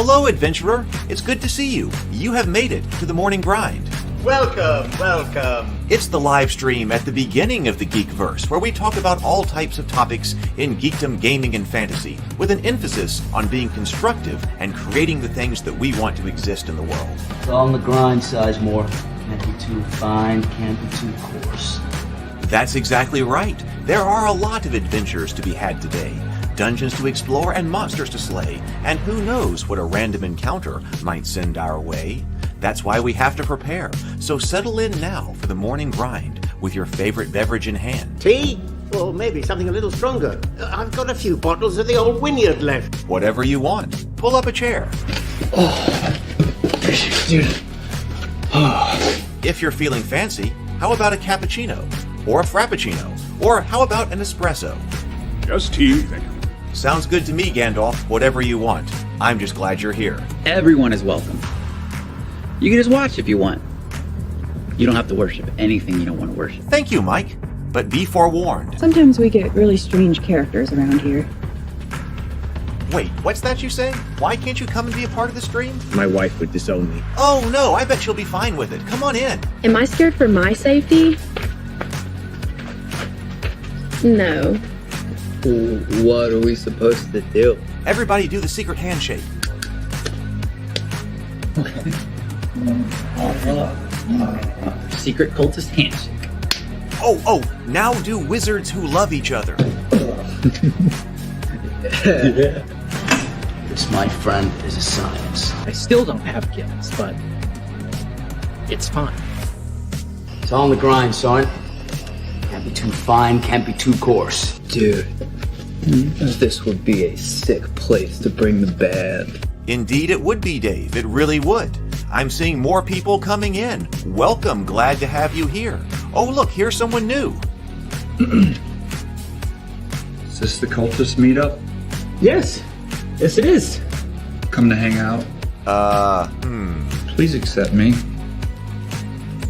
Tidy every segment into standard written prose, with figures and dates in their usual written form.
Hello, adventurer. It's good to see you. You have made it to the morning grind. Welcome, welcome. It's the live stream at the beginning of the Geekverse, where we talk about all types of topics in geekdom, gaming, and fantasy, with an emphasis on being constructive and creating the things that we want to exist in the world. It's all on the grind, Sizemore. Can't be too fine, can't be too coarse. That's exactly right. There are a lot of adventures to be had today. Dungeons to explore and monsters to slay, and who knows what a random encounter might send our way. That's why we have to prepare, so settle in now for the morning grind with your favorite beverage in hand. Tea? Or maybe something a little stronger. I've got a few bottles of the old Wynyard left. Whatever you want. Pull up a chair. Dude. If you're feeling fancy, how about a cappuccino? Or a frappuccino? Or how about an espresso? Just tea, thank you. Sounds good to me, Gandalf. Whatever you want. I'm just glad you're here. Everyone is welcome. You can just watch if you want. You don't have to worship anything you don't want to worship. Thank you, Mike. But be forewarned. Sometimes we get really strange characters around here. Wait, what's that you say? Why can't you come and be a part of the stream? My wife would disown me. Oh no, I bet she'll be fine with it. Come on in. Am I scared for my safety? No. What are we supposed to do? Everybody do the secret handshake. Secret cultist handshake. Oh, now do wizards who love each other. This, my friend, is a science. I still don't have kids, but it's fine. It's all on the grind, son. Can't be too fine, can't be too coarse. Dude, this would be a sick place to bring the band. Indeed it would be, Dave. It really would. I'm seeing more people coming in. Welcome. Glad to have you here. Oh, look, here's someone new. Is this the cultist meetup? Yes it is. Come to hang out? Please accept me.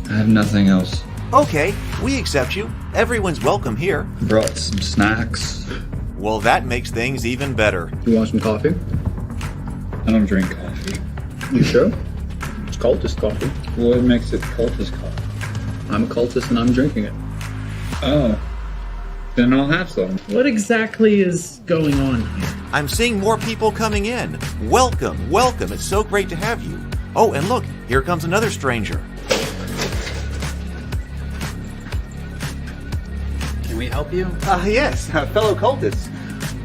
I have nothing else. Okay, we accept you. Everyone's welcome here. Brought some snacks. Well, that makes things even better. You want some coffee? I don't drink coffee. You sure? It's cultist coffee. What makes it cultist coffee? I'm a cultist and I'm drinking it. Oh. Then I'll have some. What exactly is going on here? I'm seeing more people coming in. Welcome. It's so great to have you. Oh, and look, here comes another stranger. Can we help you? Yes, fellow cultists.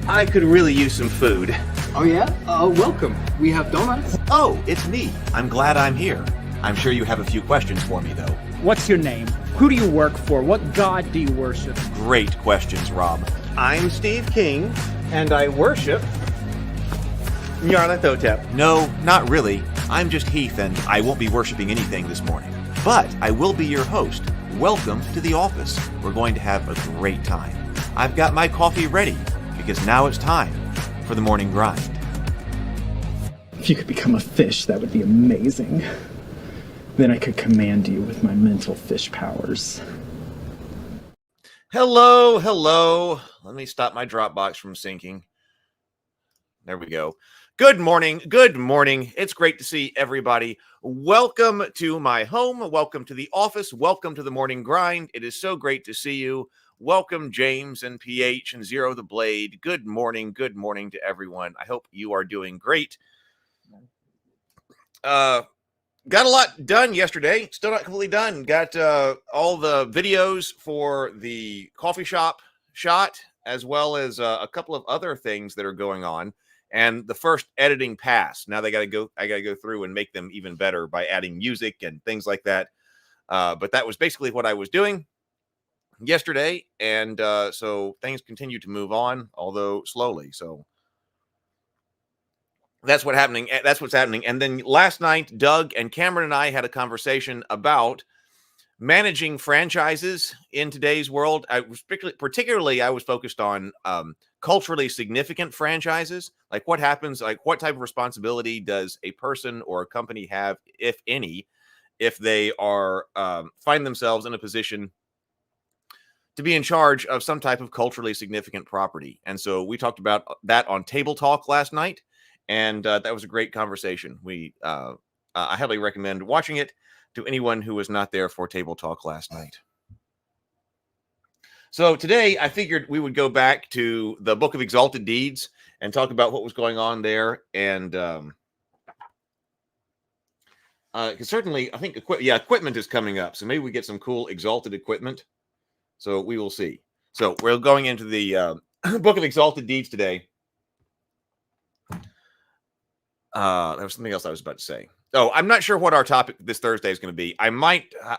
I could really use some food. Oh yeah? Welcome. We have donuts. Oh, it's me. I'm glad I'm here. I'm sure you have a few questions for me, though. What's your name? Who do you work for? What god do you worship? Great questions, Rob. I'm Steve King, and I worship Nyarlathotep. No, not really. I'm just Heath, and I won't be worshiping anything this morning. But I will be your host. Welcome to the office. We're going to have a great time. I've got my coffee ready, because now it's time for the morning grind. If you could become a fish, that would be amazing. Then I could command you with my mental fish powers. Hello. Let me stop my Dropbox from syncing. There we go. Good morning. It's great to see everybody. Welcome to my home. Welcome to the office. Welcome to the morning grind. It is so great to see you. Welcome, James and PH and Zero the Blade. Good morning to everyone. I hope you are doing great. Got a lot done yesterday. Still not completely done. Got all the videos for the coffee shop shot, as well as a couple of other things that are going on. And the first editing pass. Now I got to go through and make them even better by adding music and things like that. But that was basically what I was doing yesterday. And so things continue to move on, although slowly. So that's what's happening. And then last night, Doug and Cameron and I had a conversation about managing franchises in today's world. I was particularly I was focused on culturally significant franchises. Like what happens, like what type of responsibility does a person or a company have, if any, if they are find themselves in a position to be in charge of some type of culturally significant property. And so we talked about that on Table Talk last night. and that was a great conversation. I highly recommend watching it to anyone who was not there for Table Talk last night. So today, I figured we would go back to the Book of Exalted Deeds and talk about what was going on there. And certainly, I think equipment is coming up. So maybe we get some cool Exalted equipment. So we will see. So we're going into the Book of Exalted Deeds today. There was something else I was about to say. Oh, I'm not sure what our topic this Thursday is going to be. I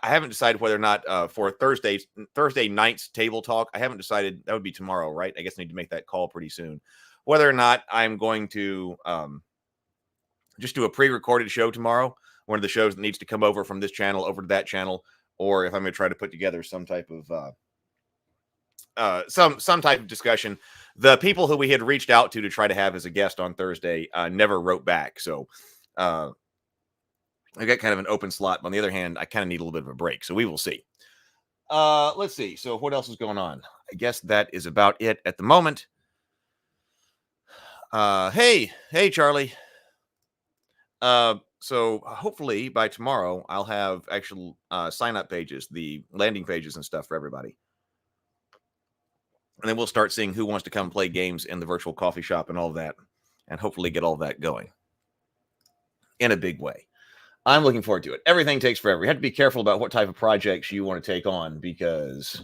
haven't decided whether or not for Thursday night's table talk. I haven't decided. That would be tomorrow, right? I guess I need to make that call pretty soon. Whether or not I'm going to just do a pre-recorded show tomorrow, one of the shows that needs to come over from this channel over to that channel, or if I'm going to try to put together some type of some type of discussion. The people who we had reached out to try to have as a guest on Thursday never wrote back, so I got kind of an open slot. But on the other hand, I kind of need a little bit of a break, so we will see. Let's see. So what else is going on? I guess that is about it at the moment. Hey, Charlie. So hopefully by tomorrow, I'll have actual sign-up pages, the landing pages and stuff for everybody. And then we'll start seeing who wants to come play games in the virtual coffee shop and all that, and hopefully get all that going in a big way. I'm looking forward to it. Everything takes forever. You have to be careful about what type of projects you want to take on because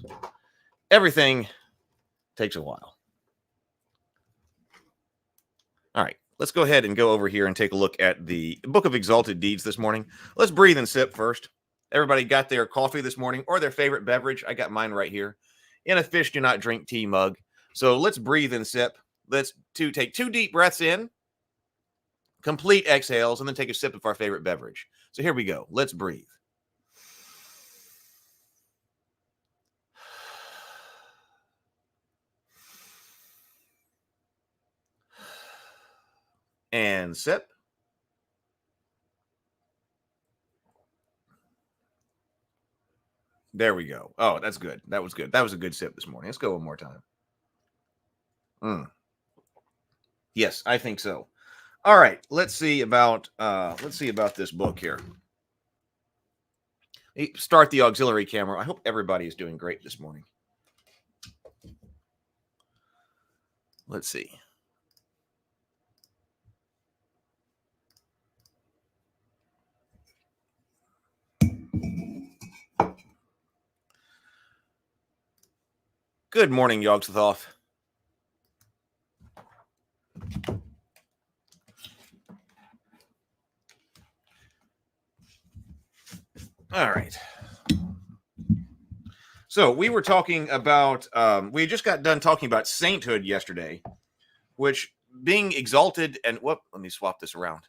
everything takes a while. All right, let's go ahead and go over here and take a look at the Book of Exalted Deeds this morning. Let's breathe and sip first. Everybody got their coffee this morning or their favorite beverage. I got mine right here in a fish do not drink tea mug. So let's breathe and sip. Let's take 2 deep breaths in, complete exhales, and then take a sip of our favorite beverage. So here we go. Let's breathe. And sip. There we go. Oh, that's good. That was good. That was a good sip this morning. Let's go one more time. Yes, I think so. All right, let's see about this book here. Start the auxiliary camera. I hope everybody is doing great this morning. Let's see. Good morning, Yogg-Sothoth. All right. So we were talking about, we just got done talking about sainthood yesterday, which being exalted and let me swap this around.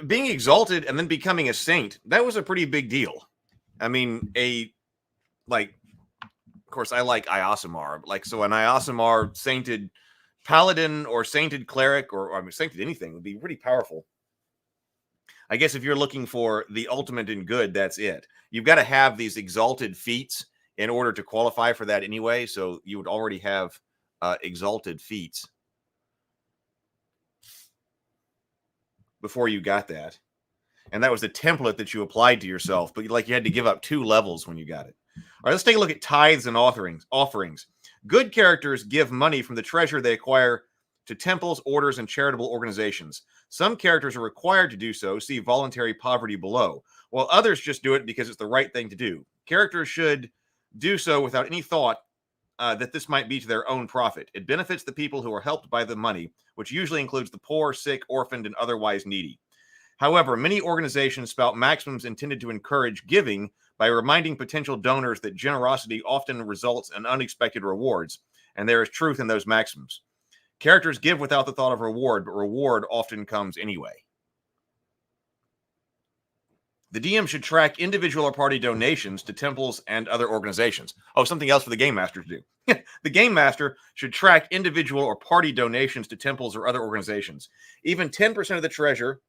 Being exalted and then becoming a saint, that was a pretty big deal. I mean, of course, I like Iosamar. So an Iosamar sainted paladin or sainted cleric or sainted anything would be pretty powerful. I guess if you're looking for the ultimate in good, that's it. You've got to have these exalted feats in order to qualify for that anyway. So you would already have exalted feats before you got that. And that was the template that you applied to yourself. But you had to give up 2 levels when you got it. All right, let's take a look at tithes and offerings. Good characters give money from the treasure they acquire to temples, orders, and charitable organizations. Some characters are required to do so, see voluntary poverty below, while others just do it because it's the right thing to do. Characters should do so without any thought that this might be to their own profit. It benefits the people who are helped by the money, which usually includes the poor, sick, orphaned, and otherwise needy. However, many organizations spout maxims intended to encourage giving by reminding potential donors that generosity often results in unexpected rewards, and there is truth in those maxims. Characters give without the thought of reward, but reward often comes anyway. The DM should track individual or party donations to temples and other organizations. Oh, something else for the Game Master to do. The Game Master should track individual or party donations to temples or other organizations. Even 10% of the treasure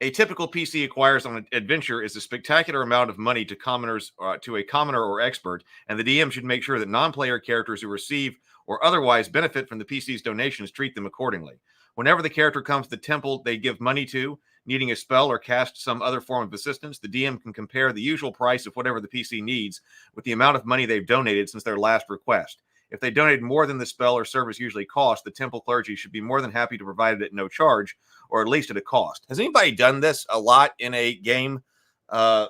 A typical PC acquires on an adventure is a spectacular amount of money to commoners, to a commoner or expert, and the DM should make sure that non-player characters who receive or otherwise benefit from the PC's donations treat them accordingly. Whenever the character comes to the temple they give money to, needing a spell or cast some other form of assistance, the DM can compare the usual price of whatever the PC needs with the amount of money they've donated since their last request. If they donated more than the spell or service usually cost, the temple clergy should be more than happy to provide it at no charge, or at least at a cost. Has anybody done this a lot in a game? I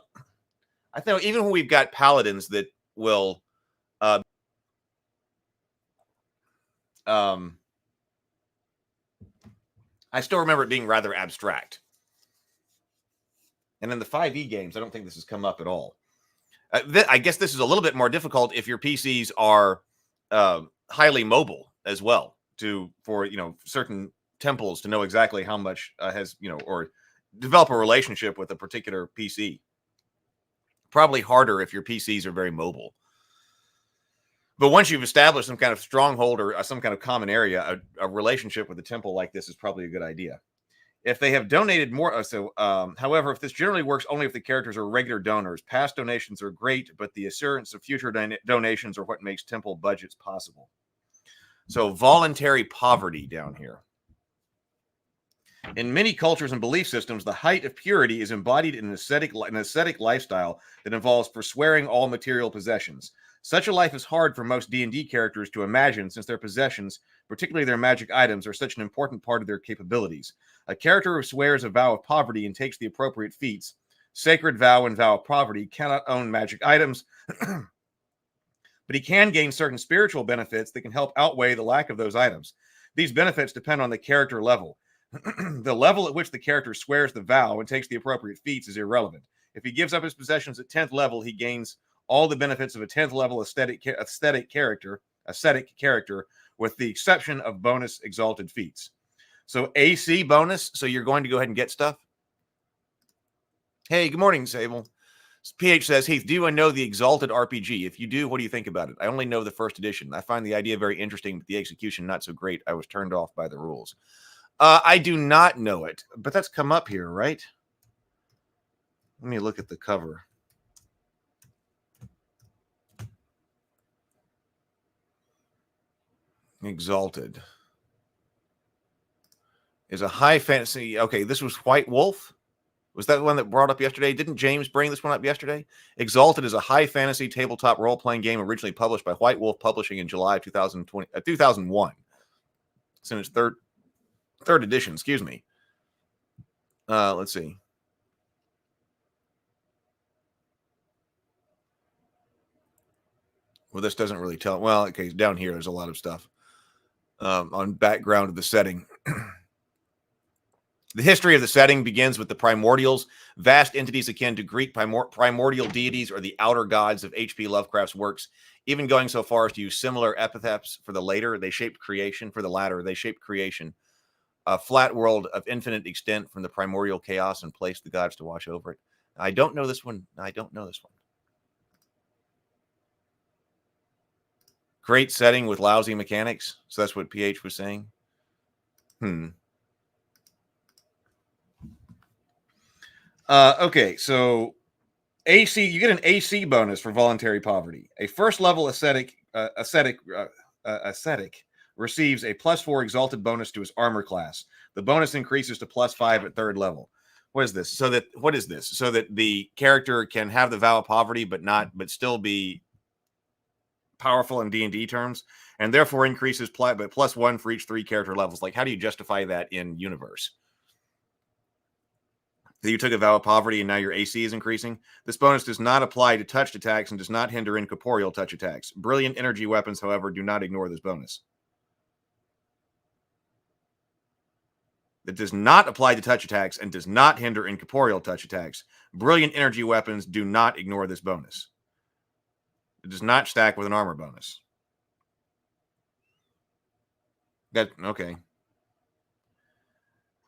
think even when we've got paladins that will I still remember it being rather abstract. And in the 5e games, I don't think this has come up at all. I guess this is a little bit more difficult if your PCs are highly mobile as well, for certain temples to know exactly how much or develop a relationship with a particular PC. Probably harder if your PCs are very mobile. But once you've established some kind of stronghold or some kind of common area, a relationship with a temple like this is probably a good idea. If they have donated more, however, if this generally works only if the characters are regular donors, past donations are great, but the assurance of future donations are what makes temple budgets possible. So voluntary poverty down here. In many cultures and belief systems, the height of purity is embodied in an ascetic lifestyle that involves forswearing all material possessions. Such a life is hard for most D&D characters to imagine, since their possessions, particularly their magic items, are such an important part of their capabilities. A character who swears a vow of poverty and takes the appropriate feats, sacred vow and vow of poverty, cannot own magic items, but he can gain certain spiritual benefits that can help outweigh the lack of those items. These benefits depend on the character level. The level at which the character swears the vow and takes the appropriate feats is irrelevant. If he gives up his possessions at 10th level, he gains all the benefits of a 10th level ascetic character, with the exception of bonus exalted feats. So AC bonus, so you're going to go ahead and get stuff. Hey, good morning, Sable. PH says, Heath, do I know the Exalted RPG? If you do, what do you think about it? I only know the first edition. I find the idea very interesting, but the execution not so great. I was turned off by the rules. I do not know it, but that's come up here, right? Let me look at the cover. Exalted is a high fantasy. Okay, this was White Wolf. Was that the one that brought up yesterday? Didn't James bring this one up yesterday? Exalted is a high fantasy tabletop role-playing game originally published by White Wolf Publishing in July of 2001. It's in its third edition, excuse me. Let's see. Well, this doesn't really tell. Well, okay, down here, there's a lot of stuff on background of the setting. The history of the setting begins with the primordials, vast entities akin to Greek primordial deities or the outer gods of H.P. Lovecraft's works, even going so far as to use similar epithets for the latter. They shaped creation. For the latter, they shaped creation, a flat world of infinite extent from the primordial chaos, and placed the gods to watch over it. I don't know this one. Great setting with lousy mechanics. So that's what PH was saying. Okay, so AC, you get an AC bonus for voluntary poverty. A first level ascetic receives a +4 exalted bonus to his armor class. The bonus increases to +5 at third level. What is this? So that the character can have the vow of poverty, but still be powerful in D&D terms, and therefore increases but +1 for each 3 character levels. Like, how do you justify that in universe? That you took a vow of poverty and now your AC is increasing. This bonus does not apply to touched attacks and does not hinder incorporeal touch attacks. Brilliant energy weapons, however, do not ignore this bonus. That does not apply to touch attacks and does not hinder incorporeal touch attacks. Brilliant energy weapons do not ignore this bonus. It does not stack with an armor bonus. Okay.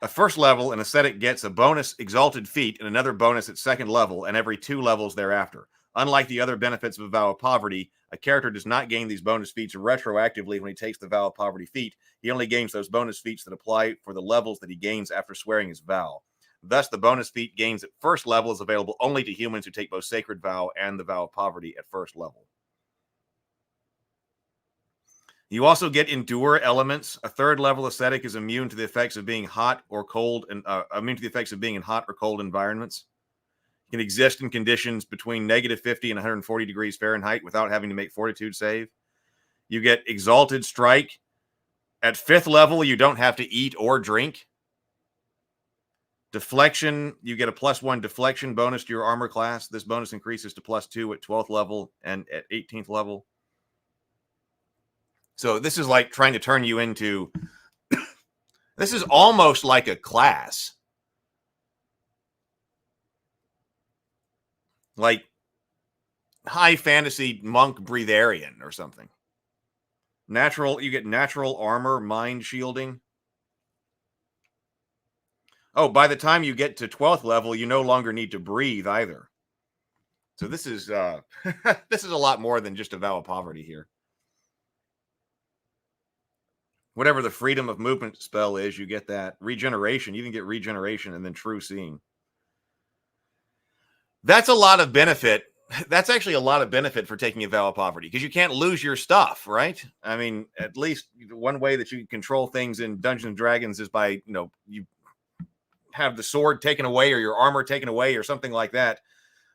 A first level, an ascetic gets a bonus exalted feat and another bonus at second level and every 2 levels thereafter. Unlike the other benefits of a vow of poverty, a character does not gain these bonus feats retroactively when he takes the vow of poverty feat. He only gains those bonus feats that apply for the levels that he gains after swearing his vow. Thus, the bonus feat gains at first level is available only to humans who take both Sacred Vow and the Vow of Poverty at first level. You also get Endure elements. A third level ascetic is immune to the effects of being hot or cold, and immune to the effects of being in hot or cold environments. Can exist in conditions between -50 and 140 degrees Fahrenheit without having to make fortitude save. You get Exalted Strike. At 5th level, you don't have to eat or drink. Deflection, you get a +1 deflection bonus to your armor class. This bonus increases to +2 at 12th level and at 18th level. So this is like trying to turn you into... This is almost like a class. Like high fantasy monk breatharian or something. You get natural armor, mind shielding. Oh, by the time you get to 12th level, you no longer need to breathe either. So this is this is a lot more than just a Vow of Poverty here. Whatever the freedom of movement spell is, you get that. Regeneration, you can get regeneration and then true seeing. That's a lot of benefit. That's actually a lot of benefit for taking a Vow of Poverty because you can't lose your stuff, right? I mean, at least one way that you can control things in Dungeons and Dragons is by, you have the sword taken away or your armor taken away or something like that.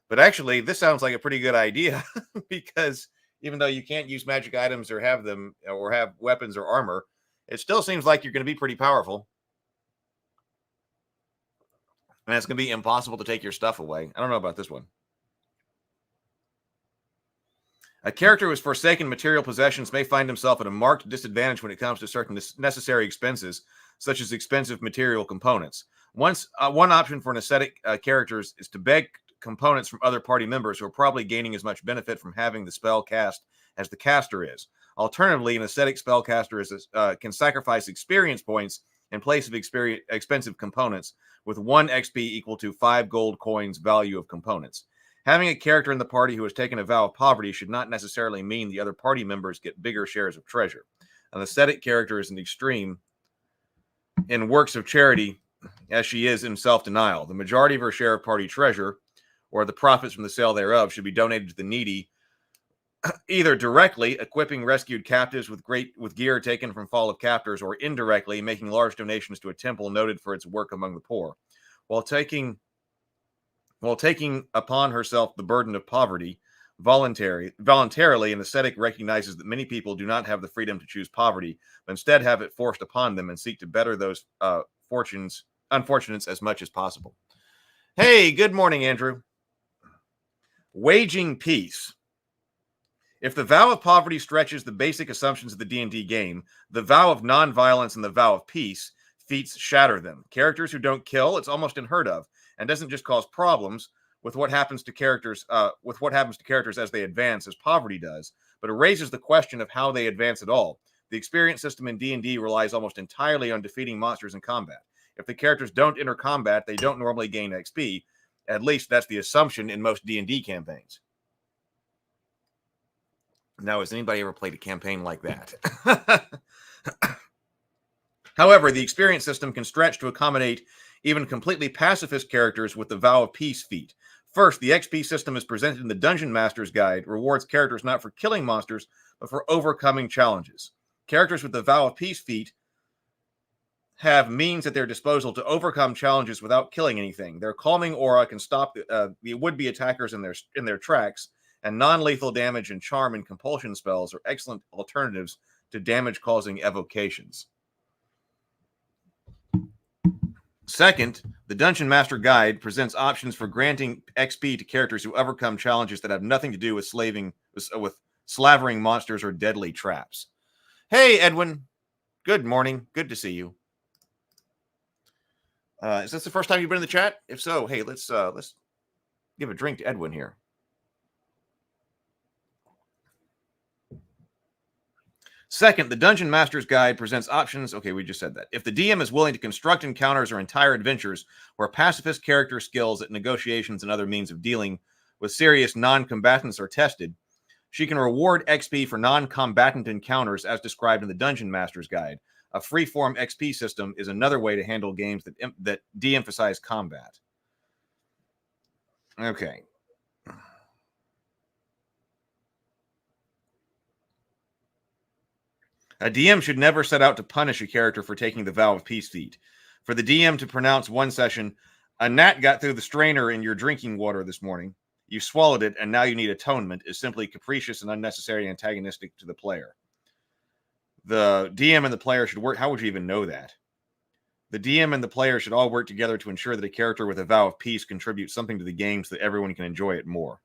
But actually, this sounds like a pretty good idea because even though you can't use magic items or have them or have weapons or armor, it still seems like you're going to be pretty powerful. And it's going to be impossible to take your stuff away. I don't know about this one. A character who has forsaken material possessions may find himself at a marked disadvantage when it comes to certain necessary expenses, such as expensive material components. One option for an ascetic character is to beg components from other party members who are probably gaining as much benefit from having the spell cast as the caster is. Alternatively, an ascetic spellcaster can sacrifice experience points in place of expensive components, with 1 XP equal to 5 gold coins value of components. Having a character in the party who has taken a Vow of Poverty should not necessarily mean the other party members get bigger shares of treasure. An ascetic character is an extreme in works of charity, as she is in self-denial. The majority of her share of party treasure, or the profits from the sale thereof, should be donated to the needy, either directly equipping rescued captives with gear taken from fall of captors, or indirectly making large donations to a temple noted for its work among the poor. While taking upon herself the burden of poverty voluntarily, an ascetic recognizes that many people do not have the freedom to choose poverty, but instead have it forced upon them and seek to better those unfortunates as much as possible. Hey, good morning, Andrew. Waging peace. If the Vow of Poverty stretches the basic assumptions of the D&D game, the Vow of Nonviolence and the Vow of Peace feats shatter them. Characters who don't kill, it's almost unheard of, and doesn't just cause problems with what happens to characters as they advance, as poverty does, but it raises the question of how they advance at all. The experience system in D&D relies almost entirely on defeating monsters in combat. If the characters don't enter combat, they don't normally gain XP. At least that's the assumption in most D&D campaigns. Now, has anybody ever played a campaign like that? However, the experience system can stretch to accommodate even completely pacifist characters with the Vow of Peace feat. First, the XP system is presented in the Dungeon Master's Guide, rewards characters not for killing monsters, but for overcoming challenges. Characters with the Vow of Peace feat have means at their disposal to overcome challenges without killing anything. Their calming aura can stop the would-be attackers in their tracks, and non-lethal damage and charm and compulsion spells are excellent alternatives to damage-causing evocations. Second, the Dungeon Master Guide presents options for granting XP to characters who overcome challenges that have nothing to do with slavering monsters or deadly traps. Hey, Edwin. Good morning. Good to see you. Is this the first time you've been in the chat? If so, hey, let's give a drink to Edwin here. Second, the Dungeon Master's Guide presents options. Okay, we just said that. If the DM is willing to construct encounters or entire adventures where pacifist character skills at negotiations and other means of dealing with serious non-combatants are tested, She can reward XP for non-combatant encounters as described in the Dungeon Master's Guide. A free-form XP system is another way to handle games that de-emphasize combat. Okay. A DM should never set out to punish a character for taking the Vow of Peace feat. For the DM to pronounce one session, a gnat got through the strainer in your drinking water this morning. You swallowed it, and now you need atonement, is simply capricious and unnecessary antagonistic to the player. The DM and the player should work. How would you even know that? The DM and the player should all work together to ensure that a character with a Vow of Peace contributes something to the game so that everyone can enjoy it more.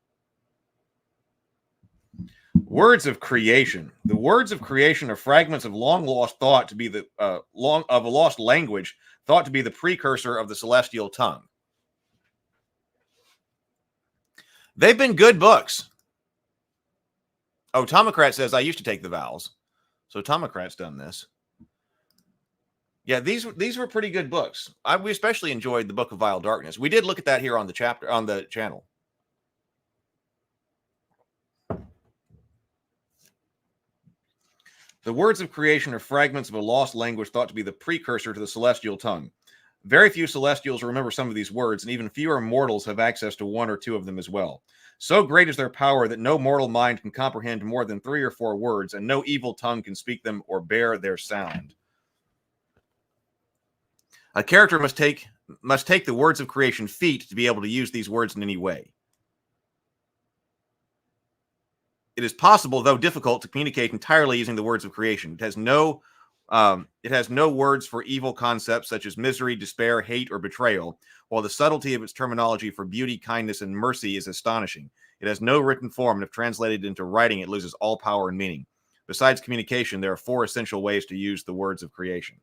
Words of creation. The words of creation are fragments of long lost thought to be the of a lost language thought to be the precursor of the celestial tongue. They've been good books. Oh, Tomocrat says I used to take the vows, so Tomocrat's done this. Yeah, these were pretty good books. We especially enjoyed the Book of Vile Darkness. We did look at that here on the channel. The words of creation are fragments of a lost language thought to be the precursor to the celestial tongue. Very few celestials remember some of these words, and even fewer mortals have access to one or two of them as well. So great is their power that no mortal mind can comprehend more than 3 or 4 words, and no evil tongue can speak them or bear their sound. A character must take the words of creation feat to be able to use these words in any way. It is possible, though difficult, to communicate entirely using the words of creation. It has no words for evil concepts such as misery, despair, hate, or betrayal, while the subtlety of its terminology for beauty, kindness, and mercy is astonishing. It has no written form, and if translated into writing, it loses all power and meaning. Besides communication, there are 4 essential ways to use the words of creation.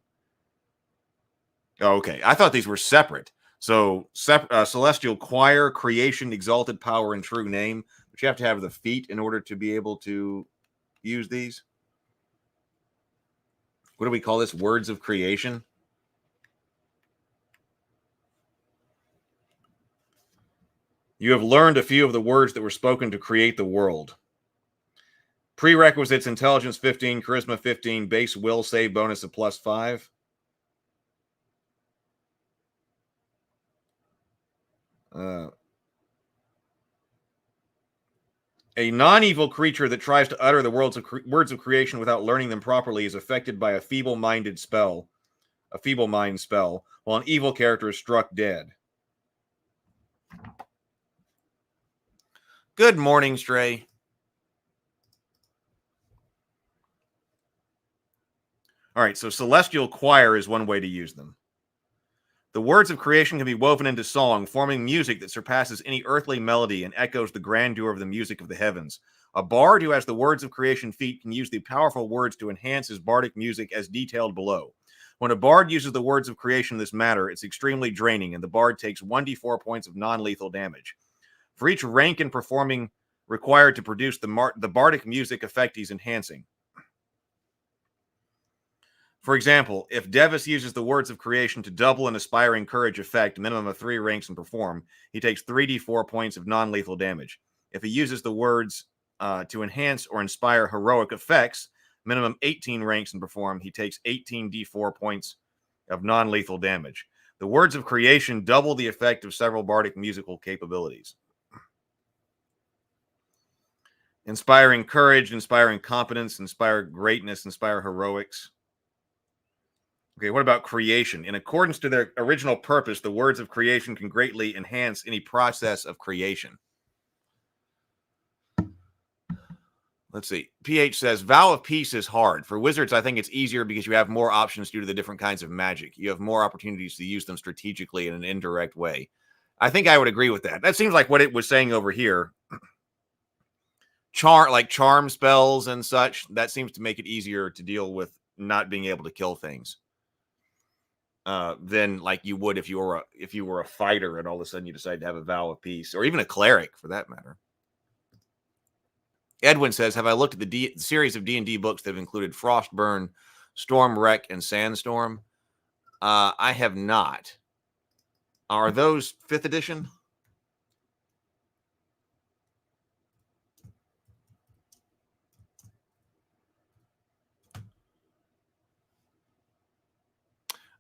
Okay, I thought these were separate. So, celestial choir, creation, exalted power, and true name. But you have to have the feat in order to be able to use these. What do we call this? Words of creation? You have learned a few of the words that were spoken to create the world. Prerequisites: intelligence 15, charisma 15, base will save bonus of +5. A non-evil creature that tries to utter the words of creation without learning them properly is affected by a feeble-mind spell, while an evil character is struck dead. Good morning, Stray. All right, so celestial choir is one way to use them. The words of creation can be woven into song, forming music that surpasses any earthly melody and echoes the grandeur of the music of the heavens. A bard who has the words of creation feat can use the powerful words to enhance his bardic music as detailed below. When a bard uses the words of creation in this manner, it's extremely draining, and the bard takes 1d4 points of non-lethal damage. For each rank in performing required to produce the bardic music effect he's enhancing. For example, if Devis uses the words of creation to double an aspiring courage effect, minimum of 3 ranks and perform, he takes 3d4 points of non-lethal damage. If he uses the words to enhance or inspire heroic effects, minimum 18 ranks and perform, he takes 18d4 points of non-lethal damage. The words of creation double the effect of several bardic musical capabilities. Inspiring courage, inspiring competence, inspire greatness, inspire heroics. Okay, what about creation? In accordance to their original purpose, the words of creation can greatly enhance any process of creation. Let's see. PH says, Vow of Peace is hard. For wizards, I think it's easier because you have more options due to the different kinds of magic. You have more opportunities to use them strategically in an indirect way. I think I would agree with that. That seems like what it was saying over here. Charm spells and such, that seems to make it easier to deal with not being able to kill things. Than like you would if you were a fighter and all of a sudden you decide to have a vow of peace, or even a cleric for that matter. Edwin says, have I looked at the series of D&D books that have included Frostburn, Stormwreck, and Sandstorm? I have not. Are those 5th edition?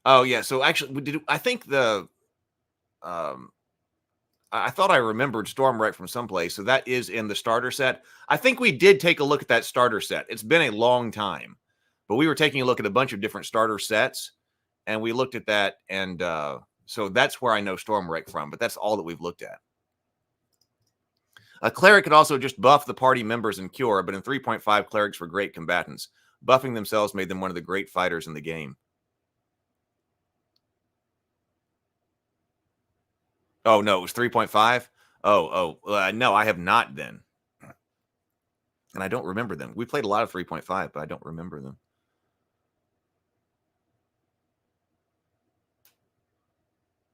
Oh yeah. So actually, I think I thought I remembered Stormwreck from someplace. So that is in the starter set. I think we did take a look at that starter set. It's been a long time, but we were taking a look at a bunch of different starter sets, and we looked at that, and so that's where I know Stormwreck from. But that's all that we've looked at. A cleric could also just buff the party members and cure, but in 3.5, clerics were great combatants. Buffing themselves made them one of the great fighters in the game. Oh, no, it was 3.5? No, I have not then. And I don't remember them. We played a lot of 3.5, but I don't remember them.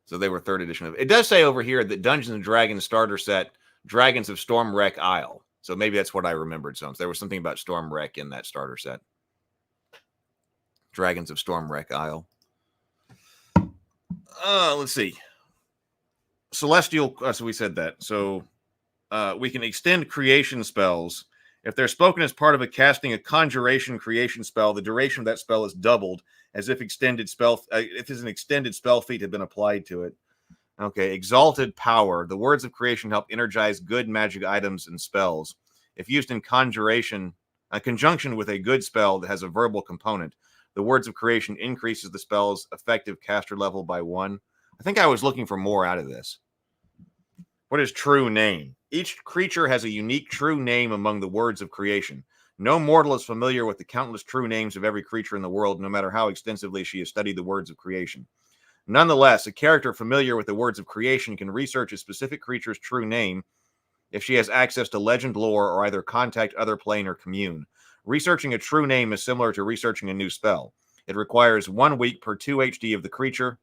So they were 3rd edition of it. It does say over here that Dungeons and Dragons starter set, Dragons of Stormwreck Isle. So maybe that's what I remembered. So there was something about Stormwreck in that starter set. Dragons of Stormwreck Isle. Let's see. Celestial, so we said that. So we can extend creation spells. If they're spoken as part of casting a conjuration creation spell, the duration of that spell is doubled, as if if an extended spell feat had been applied to it. Okay, Exalted Power. The words of creation help energize good magic items and spells. If used in conjuration, conjunction with a good spell that has a verbal component, the words of creation increases the spell's effective caster level by 1. I think I was looking for more out of this. What is true name? Each creature has a unique true name among the words of creation. No mortal is familiar with the countless true names of every creature in the world, no matter how extensively she has studied the words of creation. Nonetheless, a character familiar with the words of creation can research a specific creature's true name if she has access to legend lore or either contact other plane or commune. Researching a true name is similar to researching a new spell. It requires 1 week per 2 HD of the creature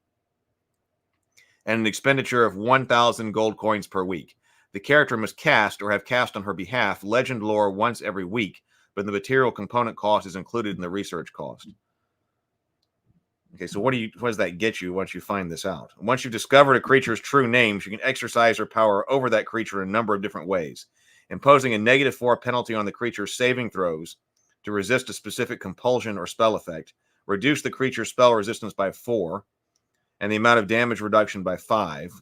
and an expenditure of 1,000 gold coins per week. The character must cast or have cast on her behalf legend lore once every week, but the material component cost is included in the research cost. Okay, so what does that get you once you find this out? Once you've discovered a creature's true name, you can exercise her power over that creature in a number of different ways. Imposing a -4 penalty on the creature's saving throws to resist a specific compulsion or spell effect, reduce the creature's spell resistance by 4, and the amount of damage reduction by 5,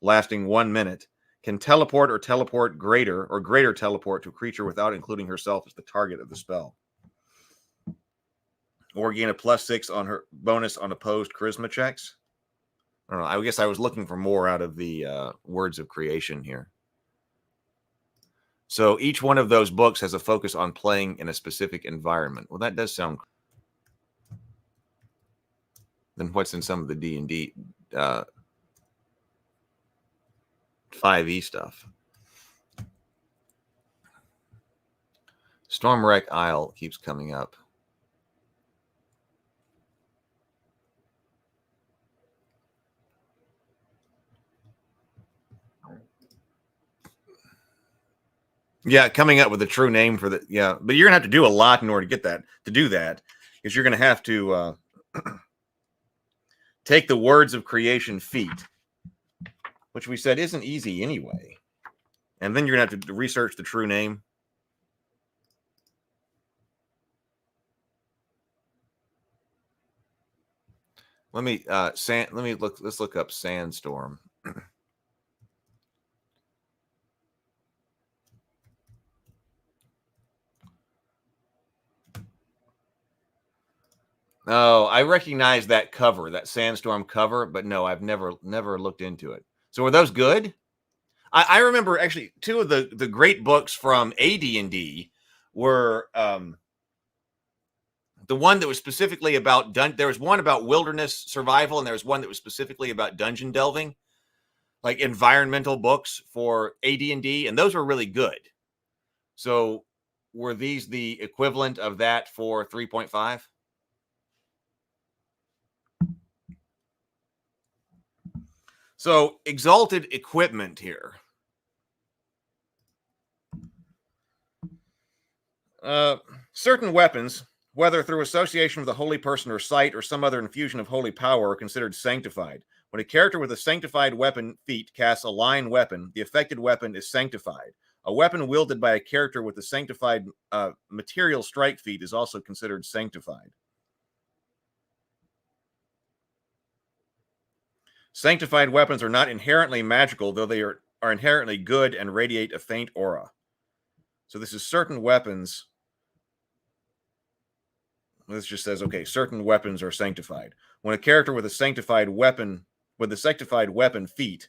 lasting 1 minute, can teleport or teleport greater or greater teleport to a creature without including herself as the target of the spell. Or gain a +6 on her bonus on opposed charisma checks. I don't know. I guess I was looking for more out of the words of creation here. So each one of those books has a focus on playing in a specific environment. Well, that does sound. Then what's in some of the D&D 5e stuff? Stormwreck Isle keeps coming up. Yeah, coming up with a true name for the but you're gonna have to do a lot in order to get that do that, because you're gonna have to take the words of creation feat, which we said isn't easy anyway, and then you're gonna have to research the true name. Let me let's look up Sandstorm. Oh, I recognize that cover, that Sandstorm cover, but no, I've never looked into it. So are those good? I remember actually 2 of the great books from AD&D were the one that was specifically about there was one about wilderness survival, and there was one that was specifically about dungeon delving, like environmental books for AD&D, and those were really good. So were these the equivalent of that for 3.5? So, exalted equipment here. Certain weapons, whether through association with a holy person or sight or some other infusion of holy power, are considered sanctified. When a character with a sanctified weapon feat casts a line weapon, the affected weapon is sanctified. A weapon wielded by a character with a sanctified material strike feat is also considered sanctified. Sanctified weapons are not inherently magical, though they are inherently good and radiate a faint aura. So this is certain weapons. This just says, okay, certain weapons are sanctified. When a character with a sanctified weapon feat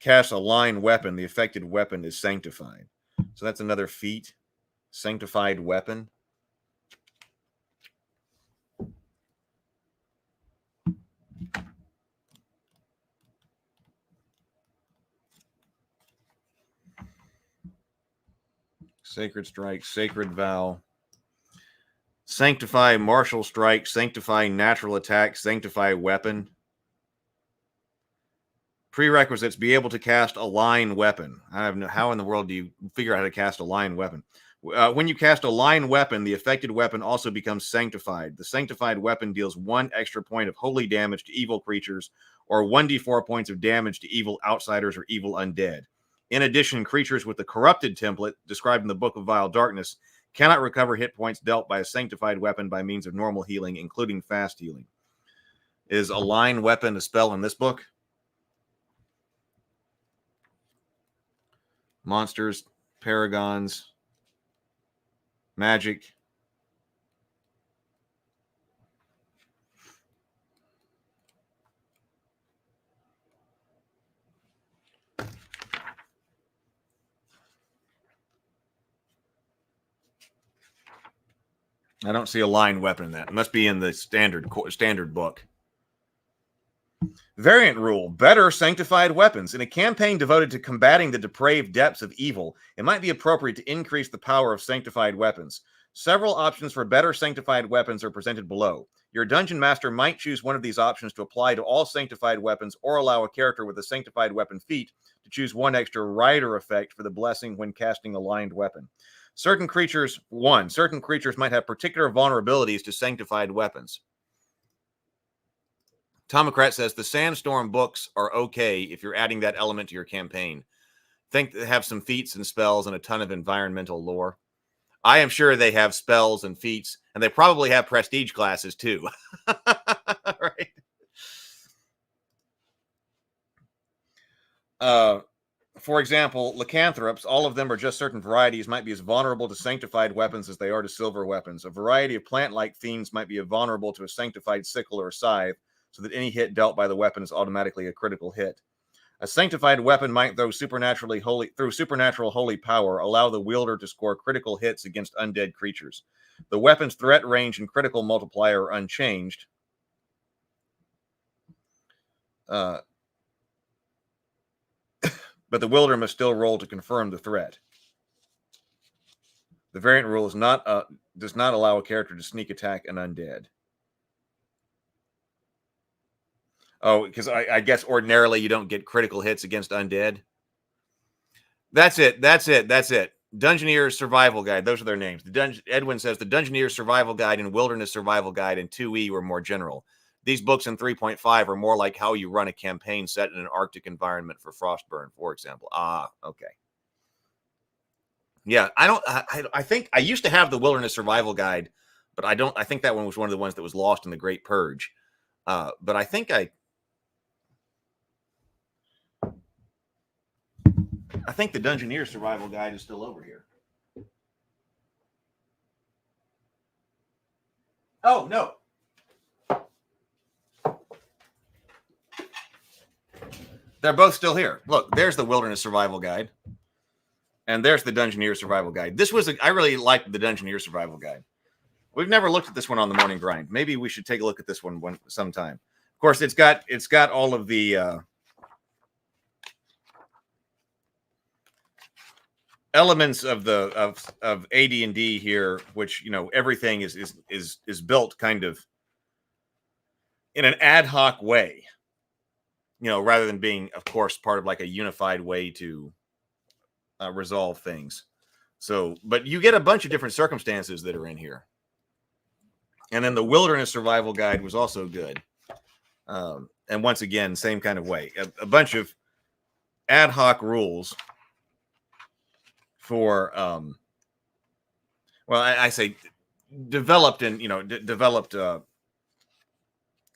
casts a line weapon, the affected weapon is sanctified. So that's another feat. Sanctified weapon. Sacred strike, sacred vow. Sanctify martial strike, sanctify natural attack, sanctify weapon. Prerequisites: be able to cast a line weapon. I have no, how in the world do you figure out how to cast a line weapon? When you cast a line weapon, the affected weapon also becomes sanctified. The sanctified weapon deals 1 extra point of holy damage to evil creatures, or 1d4 points of damage to evil outsiders or evil undead. In addition, creatures with the corrupted template, described in the Book of Vile Darkness, cannot recover hit points dealt by a sanctified weapon by means of normal healing, including fast healing. Is a line weapon a spell in this book? Monsters, paragons, magic. I don't see a line weapon in that. It must be in the standard book. Variant rule: better sanctified weapons. In a campaign devoted to combating the depraved depths of evil, it might be appropriate to increase the power of sanctified weapons. Several options for better sanctified weapons are presented below. Your dungeon master might choose one of these options to apply to all sanctified weapons, or allow a character with a sanctified weapon feat to choose 1 extra rider effect for the blessing when casting a lined weapon. Certain creatures might have particular vulnerabilities to sanctified weapons. Tomocrat says the Sandstorm books are okay if you're adding that element to your campaign. Think they have some feats and spells and a ton of environmental lore. I am sure they have spells and feats, and they probably have prestige classes too. Right? For example, lycanthropes, all of them are just certain varieties, might be as vulnerable to sanctified weapons as they are to silver weapons. A variety of plant-like fiends might be vulnerable to a sanctified sickle or scythe, so that any hit dealt by the weapon is automatically a critical hit. A sanctified weapon might, through supernatural holy power, allow the wielder to score critical hits against undead creatures. The weapon's threat range and critical multiplier are unchanged. But the wielder must still roll to confirm the threat. The variant rule does not allow a character to sneak attack an undead. Oh, because I guess ordinarily you don't get critical hits against undead. That's it. Dungeoneer's Survival Guide. Those are their names. Edwin says the Dungeoneer's Survival Guide and Wilderness Survival Guide in 2E were more general. These books in 3.5 are more like how you run a campaign set in an Arctic environment for Frostburn, for example. Ah, okay. Yeah, I think I used to have the Wilderness Survival Guide, but I think that one was one of the ones that was lost in the Great Purge. But I think the Dungeoneer's Survival Guide is still over here. Oh, no. They're both still here. Look, there's the Wilderness Survival Guide. And there's the Dungeoneer's Survival Guide. I really liked the Dungeoneer's Survival Guide. We've never looked at this one on the Morning Grind. Maybe we should take a look at this one sometime. Of course, it's got all of the elements of AD&D here, which everything is built kind of in an ad hoc way, rather than being, of course, part of like a unified way to resolve things. So, but you get a bunch of different circumstances that are in here. And then the Wilderness Survival Guide was also good. And once again, same kind of way. A bunch of ad hoc rules for, I say developed in, developed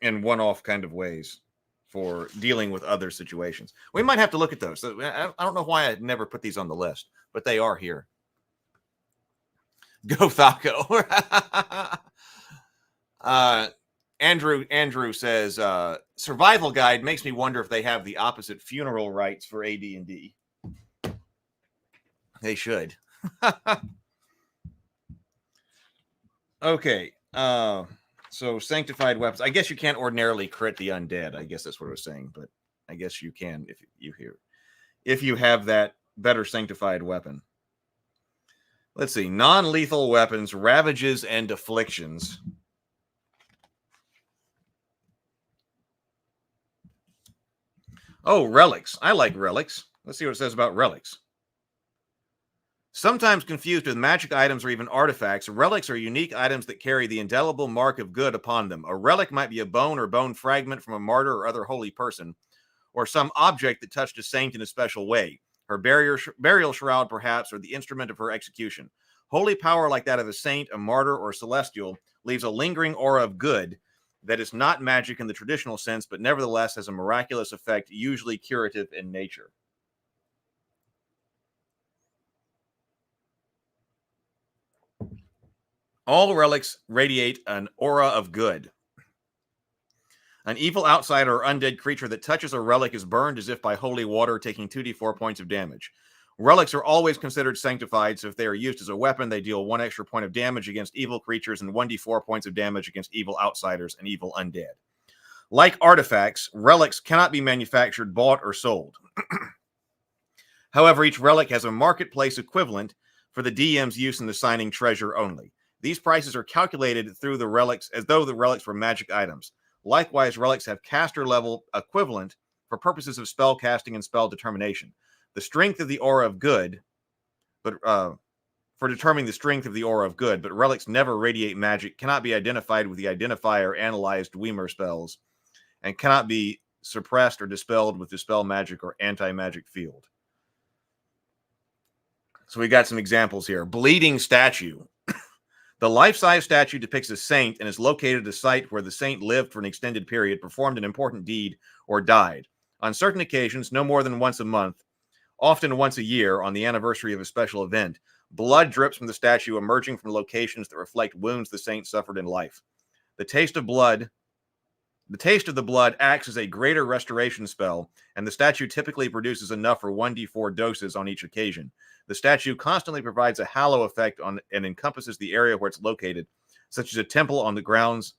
in one-off kind of ways. for dealing with other situations. We might have to look at those. I don't know why I never put these on the list, but they are here. Go Thaco. Andrew says, survival guide makes me wonder if they have the opposite funeral rites for AD&D. They should. Okay. So sanctified weapons. I guess you can't ordinarily crit the undead. I guess that's what I was saying, but I guess you can if you have that better sanctified weapon. Let's see. Non-lethal weapons, ravages, and afflictions. Oh, relics. I like relics. Let's see what it says about relics. Sometimes confused with magic items or even artifacts, relics are unique items that carry the indelible mark of good upon them. A relic might be a bone or bone fragment from a martyr or other holy person, or some object that touched a saint in a special way. Her burial shroud, perhaps, or the instrument of her execution. Holy power like that of a saint, a martyr, or a celestial leaves a lingering aura of good that is not magic in the traditional sense, but nevertheless has a miraculous effect, usually curative in nature. All relics radiate an aura of good. An evil outsider or undead creature that touches a relic is burned as if by holy water, taking 2d4 points of damage. Relics are always considered sanctified, so if they are used as a weapon, they deal 1 extra point of damage against evil creatures and 1d4 points of damage against evil outsiders and evil undead. Like artifacts, relics cannot be manufactured, bought, or sold. However, each relic has a marketplace equivalent for the DM's use in assigning treasure only. These prices are calculated through the relics as though the relics were magic items. Likewise, relics have caster level equivalent for purposes of spell casting and spell determination. The strength of the aura of good, for determining the strength of the aura of good, but relics never radiate magic, cannot be identified with the identifier analyzed Weimer spells, and cannot be suppressed or dispelled with dispel magic or anti-magic field. So we got some examples here. Bleeding statue. The life-size statue depicts a saint and is located at a site where the saint lived for an extended period, performed an important deed, or died. On certain occasions, no more than once a month, often once a year on the anniversary of a special event, blood drips from the statue, emerging from locations that reflect wounds the saint suffered in life. The taste of the blood acts as a greater restoration spell, and the statue typically produces enough for 1d4 doses on each occasion. The statue constantly provides a halo effect on and encompasses the area where it's located, such as a temple on the grounds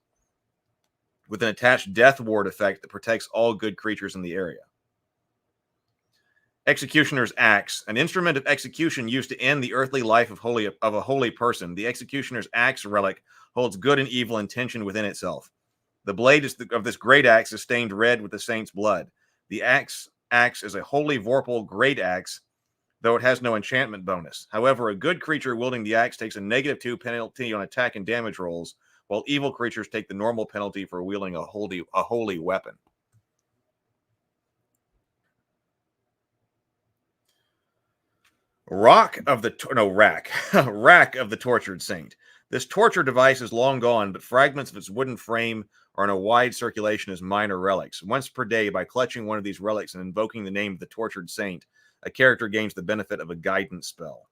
with an attached death ward effect that protects all good creatures in the area. Executioner's Axe, an instrument of execution used to end the earthly life of a holy person. The Executioner's Axe relic holds good and evil intention within itself. The blade of this great axe is stained red with the saint's blood. The axe is a holy vorpal great axe, though it has no enchantment bonus. However, a good creature wielding the axe takes a -2 penalty on attack and damage rolls, while evil creatures take the normal penalty for wielding a holy weapon. Rack of the Tortured Saint. This torture device is long gone, but fragments of its wooden frame are in a wide circulation as minor relics. Once per day, by clutching one of these relics and invoking the name of the tortured saint, a character gains the benefit of a guidance spell.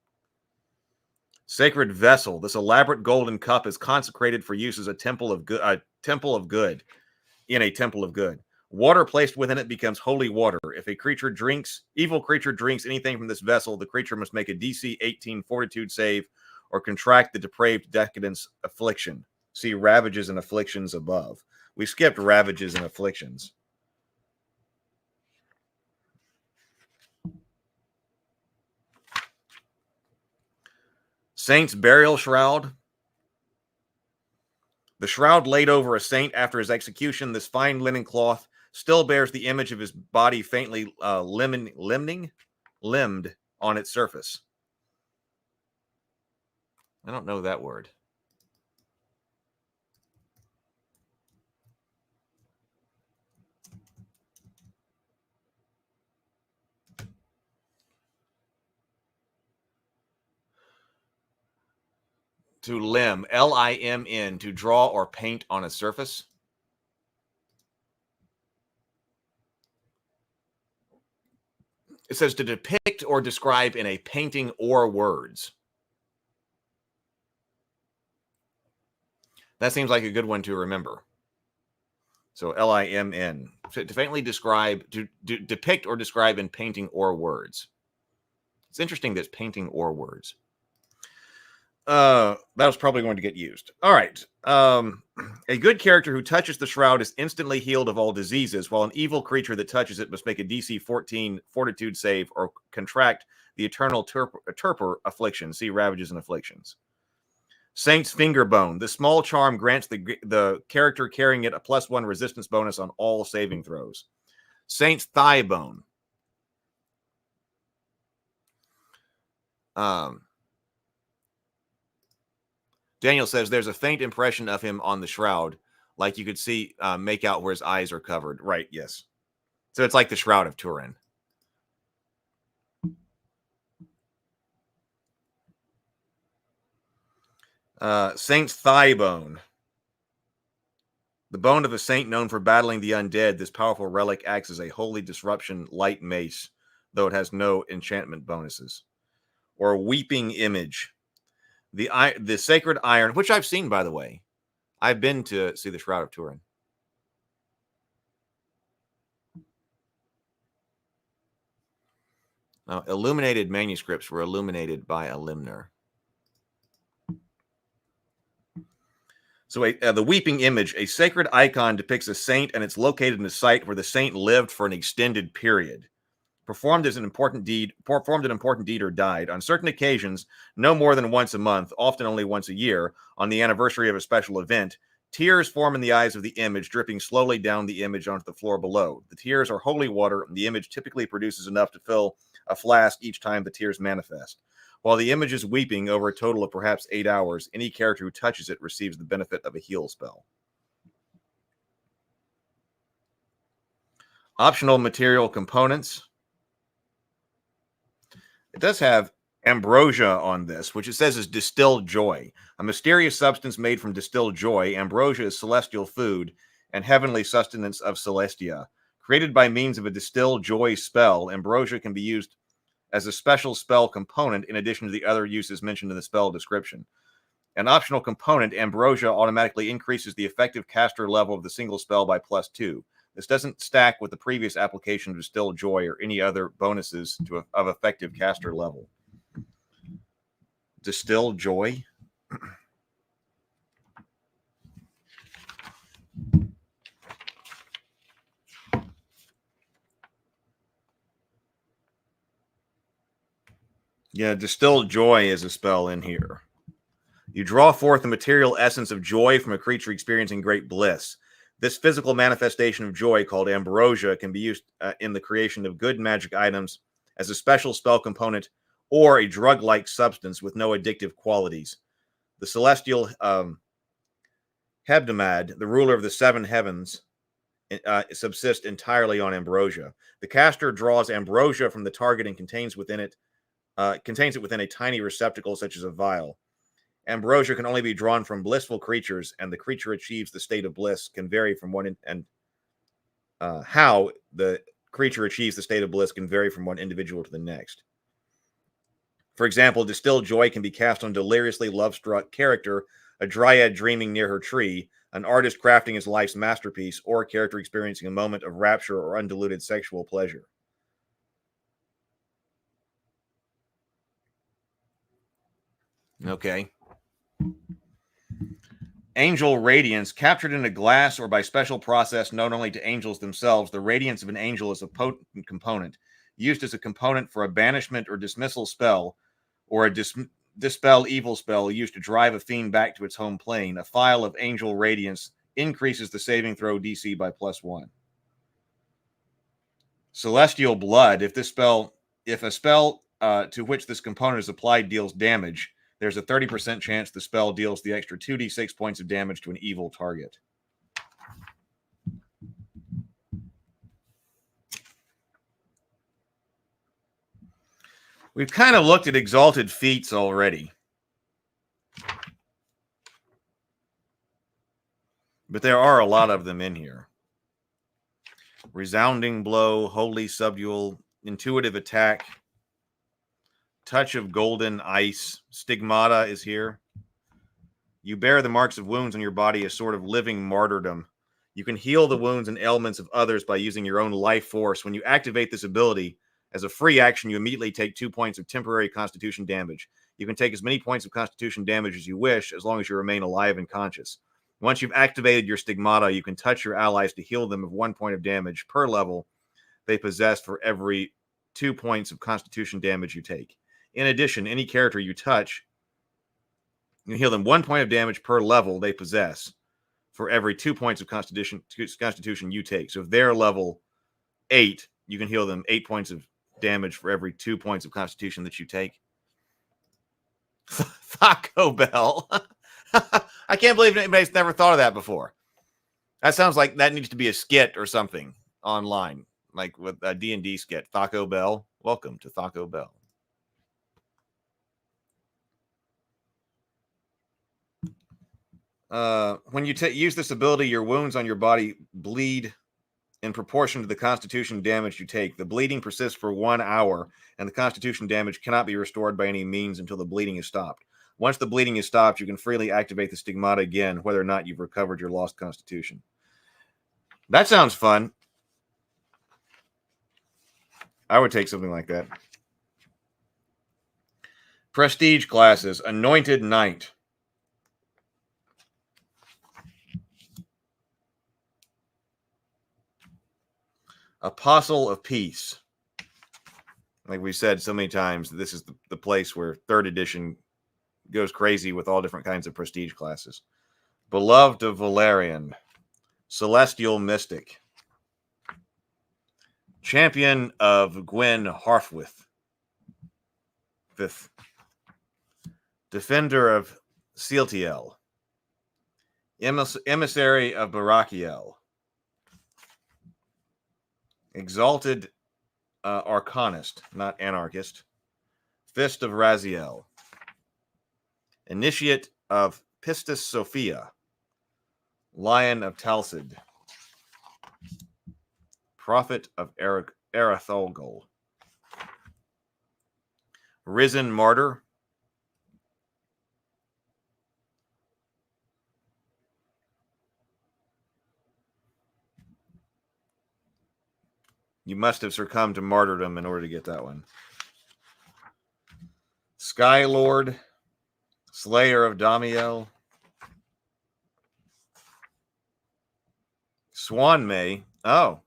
Sacred Vessel. This elaborate golden cup is consecrated for use as a temple of good. Water placed within it becomes holy water. If evil creature drinks anything from this vessel, the creature must make a DC 18 fortitude save or contract the depraved decadence affliction. See Ravages and Afflictions above. We skipped Ravages and Afflictions. Saint's Burial Shroud. The shroud laid over a saint after his execution, this fine linen cloth still bears the image of his body faintly limbed on its surface. I don't know that word. To limn, Limn, to draw or paint on a surface. It says to depict or describe in a painting or words. That seems like a good one to remember. So Limn. To faintly describe, to depict or describe in painting or words. It's interesting that it's painting or words. That was probably going to get used. All right. A good character who touches the shroud is instantly healed of all diseases, while an evil creature that touches it must make a DC 14 fortitude save or contract the eternal torpor affliction. See Ravages and Afflictions. Saint's Fingerbone. The small charm grants the character carrying it a +1 resistance bonus on all saving throws. Saint's Thigh Bone. Daniel says there's a faint impression of him on the shroud, like you could see make out where his eyes are covered. Right, yes. So it's like the Shroud of Turin. Saint's Thigh Bone. The bone of a saint known for battling the undead, this powerful relic acts as a holy disruption light mace, though it has no enchantment bonuses. Or Weeping Image. The Sacred Iron, which I've seen, by the way. I've been to see the Shroud of Turin. Now, illuminated manuscripts were illuminated by a limner. So the Weeping Image, a sacred icon, depicts a saint, and it's located in a site where the saint lived for an extended period. Performed an important deed or died. On certain occasions, no more than once a month, often only once a year, on the anniversary of a special event, tears form in the eyes of the image, dripping slowly down the image onto the floor below. The tears are holy water, and the image typically produces enough to fill a flask each time the tears manifest. While the image is weeping over a total of perhaps 8 hours, any character who touches it receives the benefit of a heal spell. Optional material components. It does have ambrosia on this, which it says is distilled joy. A mysterious substance made from distilled joy, ambrosia is celestial food and heavenly sustenance of Celestia. Created by means of a distilled joy spell, ambrosia can be used as a special spell component in addition to the other uses mentioned in the spell description. An optional component, ambrosia automatically increases the effective caster level of the single spell by +2. This doesn't stack with the previous application of distilled joy or any other bonuses of effective caster level. Distilled joy? Yeah, distilled joy is a spell in here. You draw forth the material essence of joy from a creature experiencing great bliss. This physical manifestation of joy, called ambrosia, can be used in the creation of good magic items as a special spell component or a drug-like substance with no addictive qualities. The celestial Hebdomad, the ruler of the seven heavens, subsists entirely on ambrosia. The caster draws ambrosia from the target and contains it within a tiny receptacle such as a vial. Ambrosia can only be drawn from blissful creatures, and the creature achieves the state of bliss can vary from how the creature achieves the state of bliss can vary from one individual to the next. For example, distilled joy can be cast on a deliriously love-struck character, a dryad dreaming near her tree, an artist crafting his life's masterpiece, or a character experiencing a moment of rapture or undiluted sexual pleasure. Okay. Angel radiance, captured in a glass or by special process known only to angels themselves. The radiance of an angel is a potent component, used as a component for a banishment or dismissal spell, or a dispel evil spell used to drive a fiend back to its home plane. A phial of angel radiance increases the saving throw DC by +1. Celestial blood, if a spell to which this component is applied deals damage, there's a 30% chance the spell deals the extra 2d6 points of damage to an evil target. We've kind of looked at exalted feats already. But there are a lot of them in here. Resounding blow, holy subdual, intuitive attack. Touch of golden ice. Stigmata is here. You bear the marks of wounds on your body, a sort of living martyrdom. You can heal the wounds and ailments of others by using your own life force. When you activate this ability, as a free action, you immediately take 2 points of temporary constitution damage. You can take as many points of constitution damage as you wish, as long as you remain alive and conscious. Once you've activated your stigmata, you can touch your allies to heal them of 1 point of damage per level they possess for every 2 points of constitution damage you take. In addition, any character you touch, you can heal them 1 point of damage per level they possess for every 2 points of constitution you take. So if they're level 8, you can heal them 8 points of damage for every 2 points of constitution that you take. Taco Bell. I can't believe anybody's never thought of that before. That sounds like that needs to be a skit or something online, like with a D&D skit. Taco Bell. Welcome to Taco Bell. When you use this ability, your wounds on your body bleed in proportion to the constitution damage you take. The bleeding persists for 1 hour, and the constitution damage cannot be restored by any means until the bleeding is stopped. Once the bleeding is stopped, you can freely activate the stigmata again, whether or not you've recovered your lost constitution. That sounds fun. I would take something like that. Prestige classes. Anointed Knight. Apostle of Peace. Like we said so many times, this is the place where 3rd edition goes crazy with all different kinds of prestige classes. Beloved of Valerian. Celestial Mystic. Champion of Gwen Harfwith. 5th. Defender of Sealtiel. Emissary of Barakiel. Exalted Arcanist, not Anarchist. Fist of Raziel. Initiate of Pistis Sophia. Lion of Talcid. Prophet of Eratholgol. Risen Martyr. You must have succumbed to martyrdom in order to get that one. Sky Lord. Slayer of Damiel. Swan May. Oh.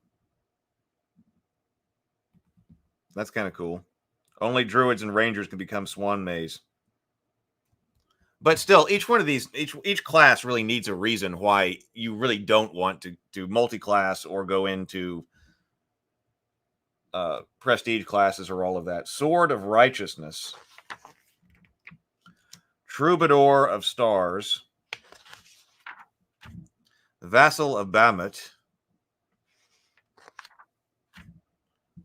That's kind of cool. Only druids and rangers can become Swan Mays. But still, each one of these, each class really needs a reason why you really don't want to do multi-class or go into prestige classes or all of that. Sword of Righteousness. Troubadour of Stars. Vassal of Bahamut.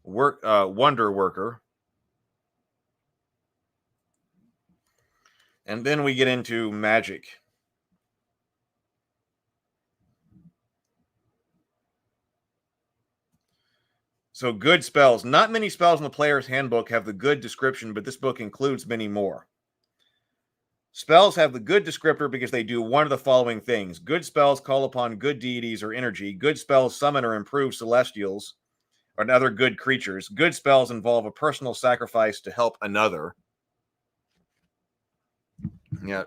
Wonder Worker. And then we get into magic. So good spells. Not many spells in the player's handbook have the good description, but this book includes many more. Spells have the good descriptor because they do one of the following things. Good spells call upon good deities or energy. Good spells summon or improve celestials or other good creatures. Good spells involve a personal sacrifice to help another. Yeah.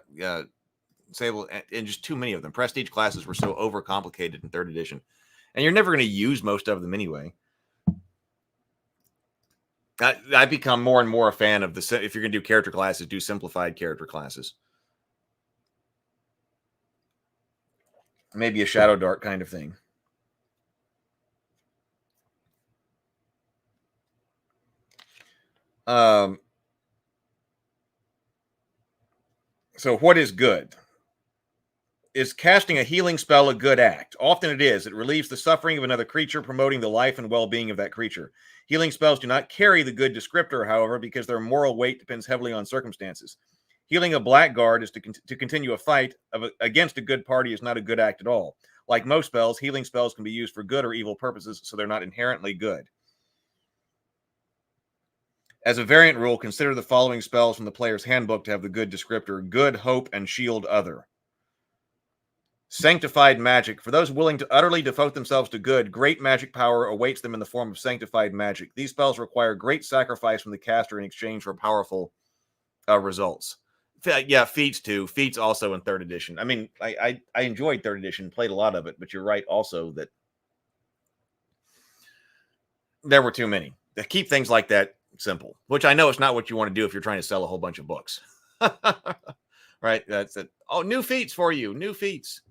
Sable, and just too many of them. Prestige classes were so overcomplicated in 3rd edition. And you're never going to use most of them anyway. I become more and more a fan of if you're going to do character classes, do simplified character classes. Maybe a Shadow Dart kind of thing. So what is good? Is casting a healing spell a good act? Often it is. It relieves the suffering of another creature, promoting the life and well-being of that creature. Healing spells do not carry the good descriptor, however, because their moral weight depends heavily on circumstances. Healing a blackguard is to continue a fight against a good party is not a good act at all. Like most spells, healing spells can be used for good or evil purposes, so they're not inherently good. As a variant rule, consider the following spells from the player's handbook to have the good descriptor: Good, Hope, and Shield Other. Sanctified Magic. For those willing to utterly devote themselves to good, great magic power awaits them in the form of sanctified magic. These spells require great sacrifice from the caster in exchange for powerful results. Yeah, feats too. Feats also in 3rd edition. I mean, I enjoyed 3rd edition, played a lot of it, but you're right also that there were too many. To keep things like that simple, which I know it's not what you want to do if you're trying to sell a whole bunch of books. Right? That's it. Oh, new feats for you. New feats.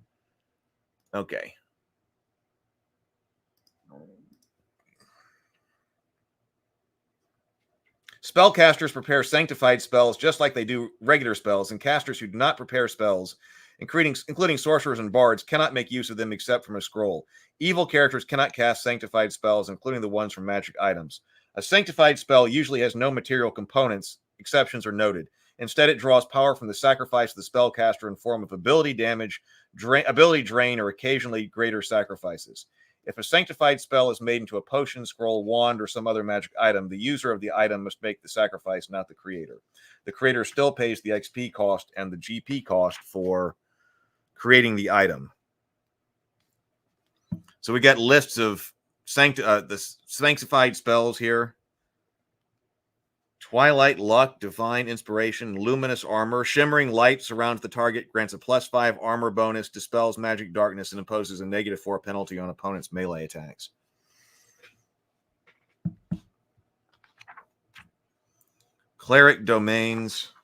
Okay. Spellcasters prepare sanctified spells just like they do regular spells, and casters who do not prepare spells, including sorcerers and bards, cannot make use of them except from a scroll. Evil characters cannot cast sanctified spells, including the ones from magic items. A sanctified spell usually has no material components. Exceptions are noted. Instead, it draws power from the sacrifice of the spellcaster in form of ability damage, ability drain, or occasionally greater sacrifices. If a sanctified spell is made into a potion, scroll, wand, or some other magic item, the user of the item must make the sacrifice, not the creator. The creator still pays the XP cost and the GP cost for creating the item. So we got lists of the sanctified spells here. Twilight Luck, Divine Inspiration, Luminous Armor. Shimmering Light surrounds the target, grants a +5 armor bonus, dispels magic darkness, and imposes a -4 penalty on opponents' melee attacks. Cleric Domains.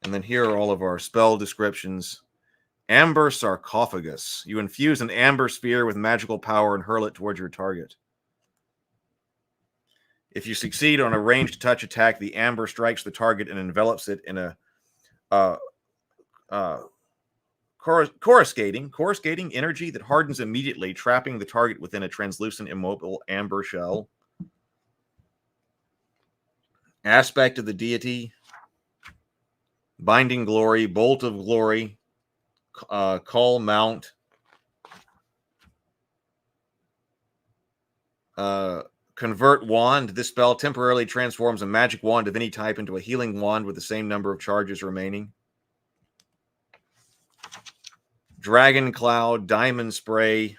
And then here are all of our spell descriptions. Amber Sarcophagus. You infuse an amber sphere with magical power and hurl it towards your target. If you succeed on a ranged touch attack, the amber strikes the target and envelops it in a coruscating energy that hardens immediately, trapping the target within a translucent, immobile amber shell. Aspect of the deity. Binding Glory, Bolt of Glory, Call Mount. Convert Wand. This spell temporarily transforms a magic wand of any type into a healing wand with the same number of charges remaining. Dragon Cloud, Diamond Spray,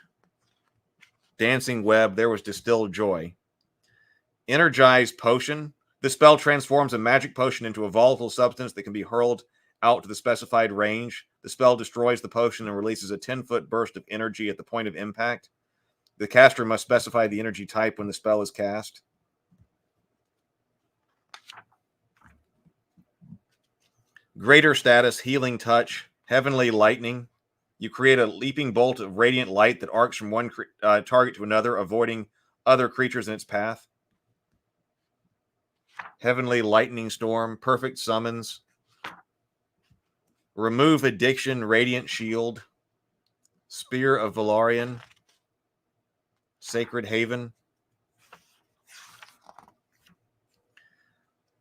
Dancing Web. There was Distilled Joy. Energized Potion. This spell transforms a magic potion into a volatile substance that can be hurled out to the specified range. The spell destroys the potion and releases a 10-foot burst of energy at the point of impact. The caster must specify the energy type when the spell is cast. Greater Status, Healing Touch, Heavenly Lightning. You create a leaping bolt of radiant light that arcs from one target to another, avoiding other creatures in its path. Heavenly Lightning Storm, Perfect Summons. Remove Addiction, Radiant Shield. Spear of Valarian. Sacred Haven.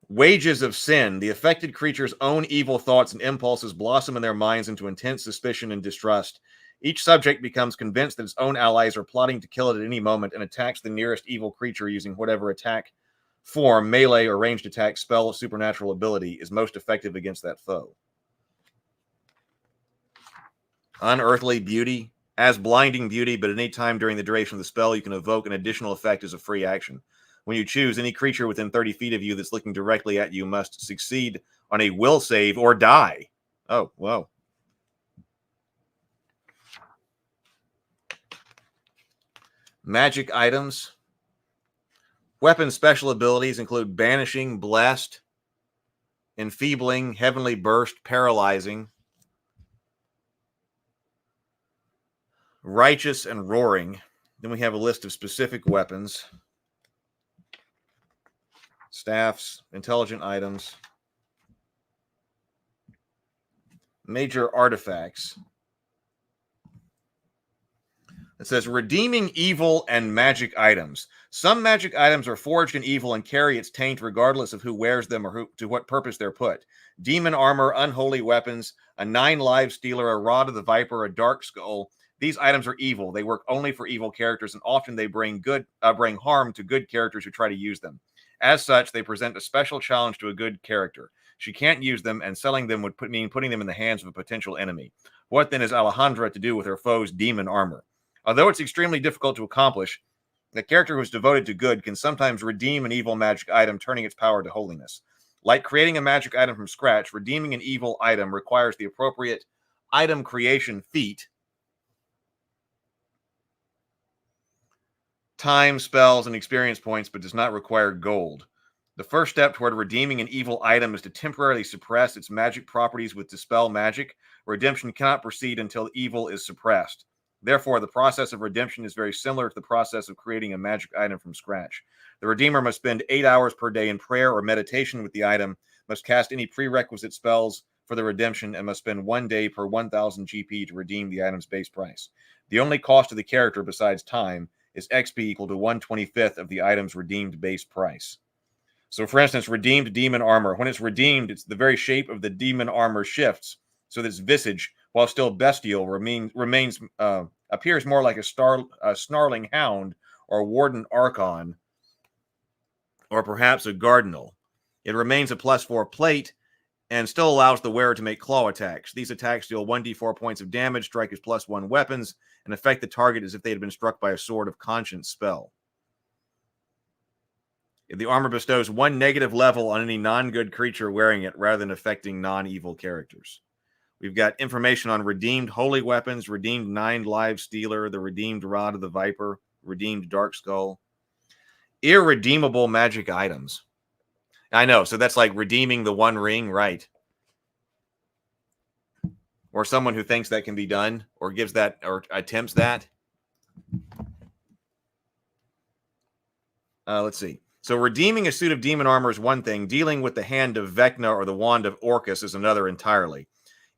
Wages of Sin. The affected creature's own evil thoughts and impulses blossom in their minds into intense suspicion and distrust. Each subject becomes convinced that its own allies are plotting to kill it at any moment and attacks the nearest evil creature using whatever attack form, melee, or ranged attack, spell, supernatural ability is most effective against that foe. Unearthly Beauty. As Blinding Beauty, but at any time during the duration of the spell, you can evoke an additional effect as a free action. When you choose, any creature within 30 feet of you that's looking directly at you must succeed on a will save or die. Oh, whoa. Magic items. Weapon special abilities include Banishing, Blessed, Enfeebling, Heavenly Burst, Paralyzing, Righteous, and Roaring. Then we have a list of specific weapons. Staffs, intelligent items, major artifacts. It says redeeming evil and magic items. Some magic items are forged in evil and carry its taint regardless of who wears them or to what purpose they're put. Demon armor, unholy weapons, a 9-live stealer, a rod of the viper, a dark skull. These items are evil. They work only for evil characters, and often they bring harm to good characters who try to use them. As such, they present a special challenge to a good character. She can't use them, and selling them would mean putting them in the hands of a potential enemy. What then is Alejandra to do with her foe's demon armor? Although it's extremely difficult to accomplish, the character who is devoted to good can sometimes redeem an evil magic item, turning its power to holiness. Like creating a magic item from scratch, redeeming an evil item requires the appropriate item creation feat, time, spells, and experience points, but does not require gold. The first step toward redeeming an evil item is to temporarily suppress its magic properties with Dispel Magic. Redemption cannot proceed until evil is suppressed. Therefore, the process of redemption is very similar to the process of creating a magic item from scratch. The Redeemer must spend 8 hours per day in prayer or meditation with the item, must cast any prerequisite spells for the redemption, and must spend 1 day per 1,000 GP to redeem the item's base price. The only cost of the character besides time is XP equal to 1/25 of the item's redeemed base price. So, for instance, redeemed demon armor. When it's redeemed, it's the very shape of the demon armor shifts, so that its visage, while still bestial, appears more like a snarling hound or warden archon, or perhaps a cardinal. It remains a +4 plate and still allows the wearer to make claw attacks. These attacks deal 1d4 points of damage, strike as +1 weapons, and affect the target as if they had been struck by a Sword of Conscience spell. If the armor bestows 1 negative level on any non-good creature wearing it rather than affecting non-evil characters. We've got information on redeemed holy weapons, redeemed 9 live stealer, the redeemed rod of the viper, redeemed dark skull. Irredeemable magic items. I know, so that's like redeeming the One Ring, right? Or someone who thinks that can be done, or gives that, or attempts that. Let's see. So redeeming a suit of demon armor is one thing. Dealing with the hand of Vecna or the wand of Orcus is another entirely.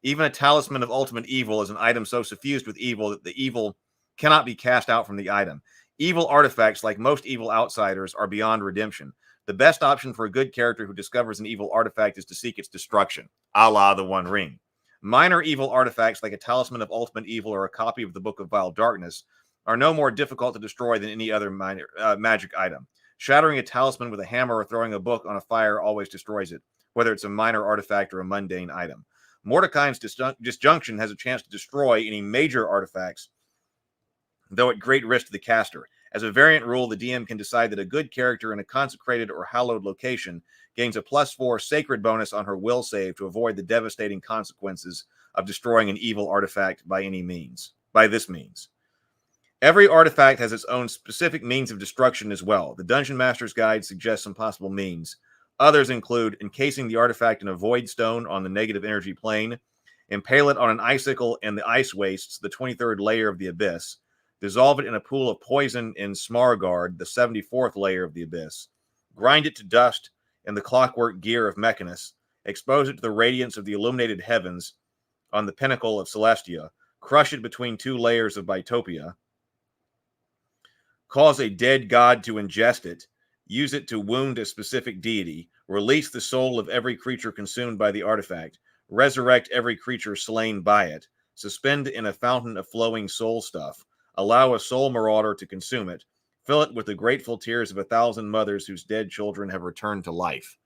Even a talisman of ultimate evil is an item so suffused with evil that the evil cannot be cast out from the item. Evil artifacts, like most evil outsiders, are beyond redemption. The best option for a good character who discovers an evil artifact is to seek its destruction, a la the One Ring. Minor evil artifacts like a talisman of ultimate evil or a copy of the Book of Vile Darkness are no more difficult to destroy than any other minor magic item. Shattering a talisman with a hammer or throwing a book on a fire always destroys it, whether it's a minor artifact or a mundane item. Mordecai's disjunction has a chance to destroy any major artifacts, though at great risk to the caster. As a variant rule, the DM can decide that a good character in a consecrated or hallowed location gains a +4 sacred bonus on her will save to avoid the devastating consequences of destroying an evil artifact by this means. Every artifact has its own specific means of destruction as well. The Dungeon Master's Guide suggests some possible means. Others include encasing the artifact in a void stone on the negative energy plane, impale it on an icicle in the ice wastes, the 23rd layer of the abyss, dissolve it in a pool of poison in Smargard, the 74th layer of the abyss, grind it to dust in the clockwork gear of Mechanus, expose it to the radiance of the illuminated heavens on the pinnacle of Celestia, crush it between 2 layers of Bitopia, cause a dead god to ingest it, use it to wound a specific deity, release the soul of every creature consumed by the artifact, resurrect every creature slain by it, suspend in a fountain of flowing soul stuff, allow a soul marauder to consume it, fill it with the grateful tears of 1,000 mothers whose dead children have returned to life.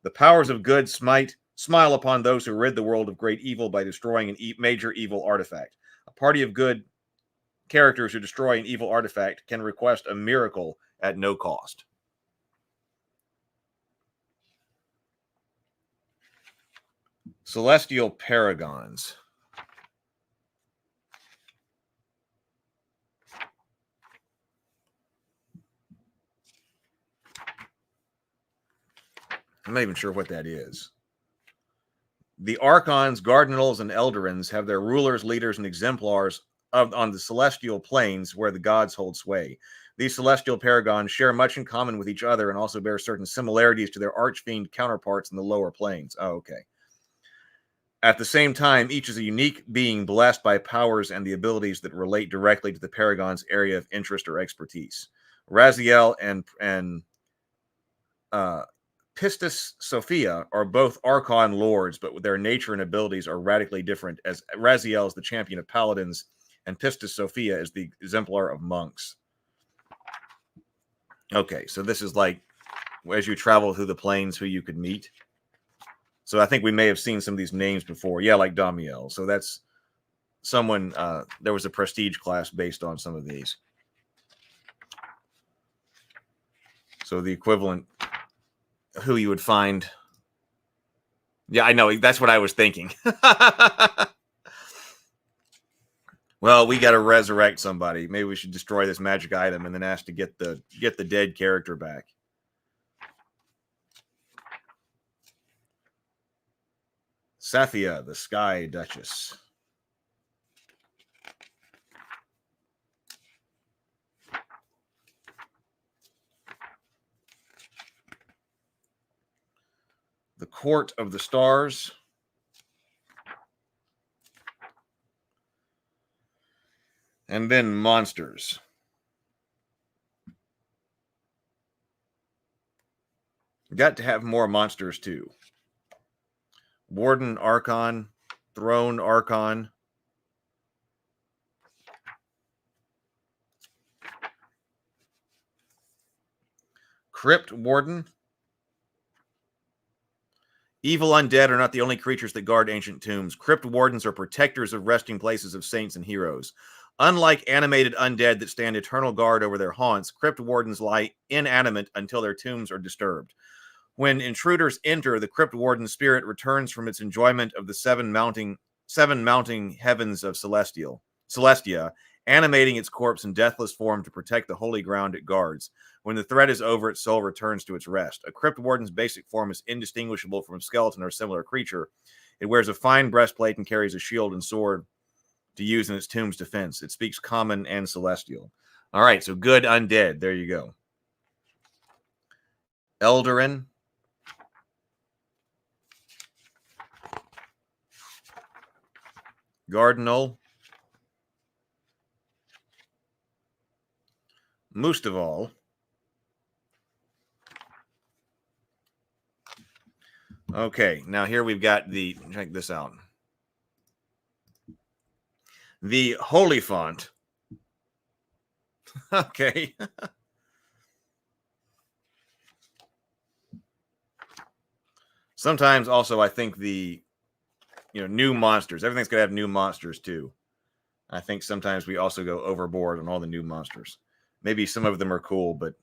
The powers of good smile upon those who rid the world of great evil by destroying a major evil artifact. A party of good characters who destroy an evil artifact can request a miracle at no cost. Celestial Paragons. I'm not even sure what that is. The Archons, Cardinals, and Elderins have their rulers, leaders, and exemplars on the celestial planes where the gods hold sway. These celestial paragons share much in common with each other and also bear certain similarities to their archfiend counterparts in the lower planes. Oh, okay. At the same time, each is a unique being blessed by powers and the abilities that relate directly to the paragon's area of interest or expertise. Raziel and Pistis Sophia are both Archon lords, but their nature and abilities are radically different, as Raziel is the champion of paladins and Pistis Sophia is the exemplar of monks. Okay, so this is like as you travel through the plains who you could meet. So I think we may have seen some of these names before. Yeah, like Damiel. So that's someone, there was a prestige class based on some of these. So the equivalent, who you would find. Yeah, I know. That's what I was thinking. Well, we got to resurrect somebody. Maybe we should destroy this magic item and then ask to get the dead character back. Sathia, the Sky Duchess. The Court of the Stars. And then monsters. Got to have more monsters too. Warden Archon, Throne Archon. Crypt Warden. Evil undead are not the only creatures that guard ancient tombs. Crypt Wardens are protectors of resting places of saints and heroes. Unlike animated undead that stand eternal guard over their haunts, Crypt Wardens lie inanimate until their tombs are disturbed. When intruders enter, the Crypt Warden's spirit returns from its enjoyment of the seven mounting heavens of Celestia, animating its corpse in deathless form to protect the holy ground it guards. When the threat is over, its soul returns to its rest. A Crypt Warden's basic form is indistinguishable from a skeleton or similar creature. It wears a fine breastplate and carries a shield and sword to use in its tomb's defense. It speaks common and celestial. All right, so good undead. There you go. Eldarin. Gardenal. Mustaval. Okay, now here we've got check this out. The Holy Font. Okay. Sometimes also I think the new monsters. Everything's gonna have new monsters too. I think sometimes we also go overboard on all the new monsters. Maybe some of them are cool, but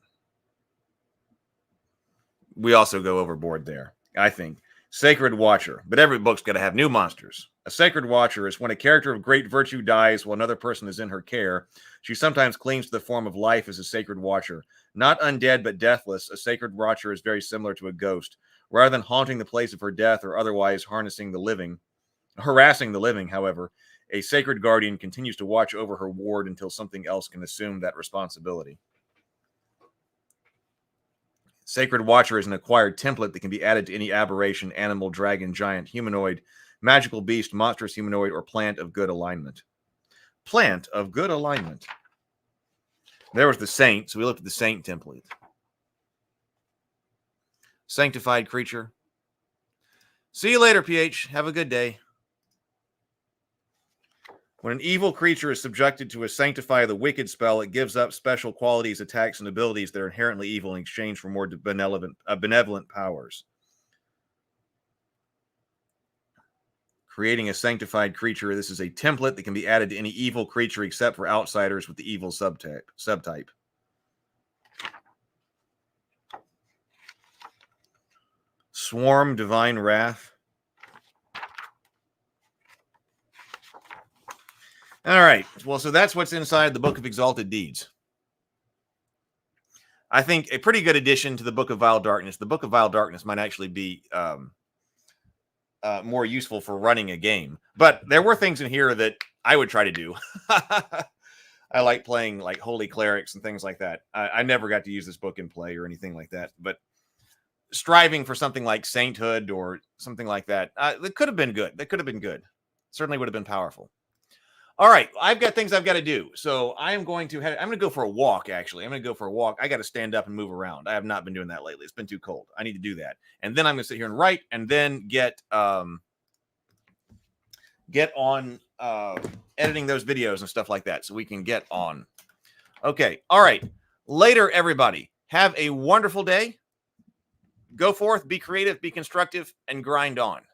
we also go overboard there. I think. Sacred Watcher. But every book's got to have new monsters. A Sacred Watcher is when a character of great virtue dies while another person is in her care. She sometimes clings to the form of life as a Sacred Watcher. Not undead but deathless, a Sacred Watcher is very similar to a ghost. Rather than haunting the place of her death or otherwise harassing the living, however, a Sacred Guardian continues to watch over her ward until something else can assume that responsibility. Sacred Watcher is an acquired template that can be added to any aberration, animal, dragon, giant, humanoid, magical beast, monstrous humanoid, or plant of good alignment. Plant of good alignment. There was the saint, so we looked at the saint template. Sanctified creature. See you later, PH. Have a good day. When an evil creature is subjected to a Sanctify the Wicked spell, it gives up special qualities, attacks, and abilities that are inherently evil in exchange for more benevolent powers. Creating a sanctified creature. This is a template that can be added to any evil creature except for outsiders with the evil subtype. Swarm Divine Wrath. All right. Well, so that's what's inside the Book of Exalted Deeds. I think a pretty good addition to the Book of Vile Darkness. The Book of Vile Darkness might actually be more useful for running a game. But there were things in here that I would try to do. I like playing like Holy Clerics and things like that. I never got to use this book in play or anything like that. But striving for something like Sainthood or something like that, that could have been good. That could have been good. Certainly would have been powerful. All right, I've got things I've got to do. So I'm going to go for a walk, actually. I'm going to go for a walk. I got to stand up and move around. I have not been doing that lately. It's been too cold. I need to do that. And then I'm going to sit here and write and then get on editing those videos and stuff like that so we can get on. Okay, all right. Later, everybody. Have a wonderful day. go forth, be creative, be constructive, and grind on.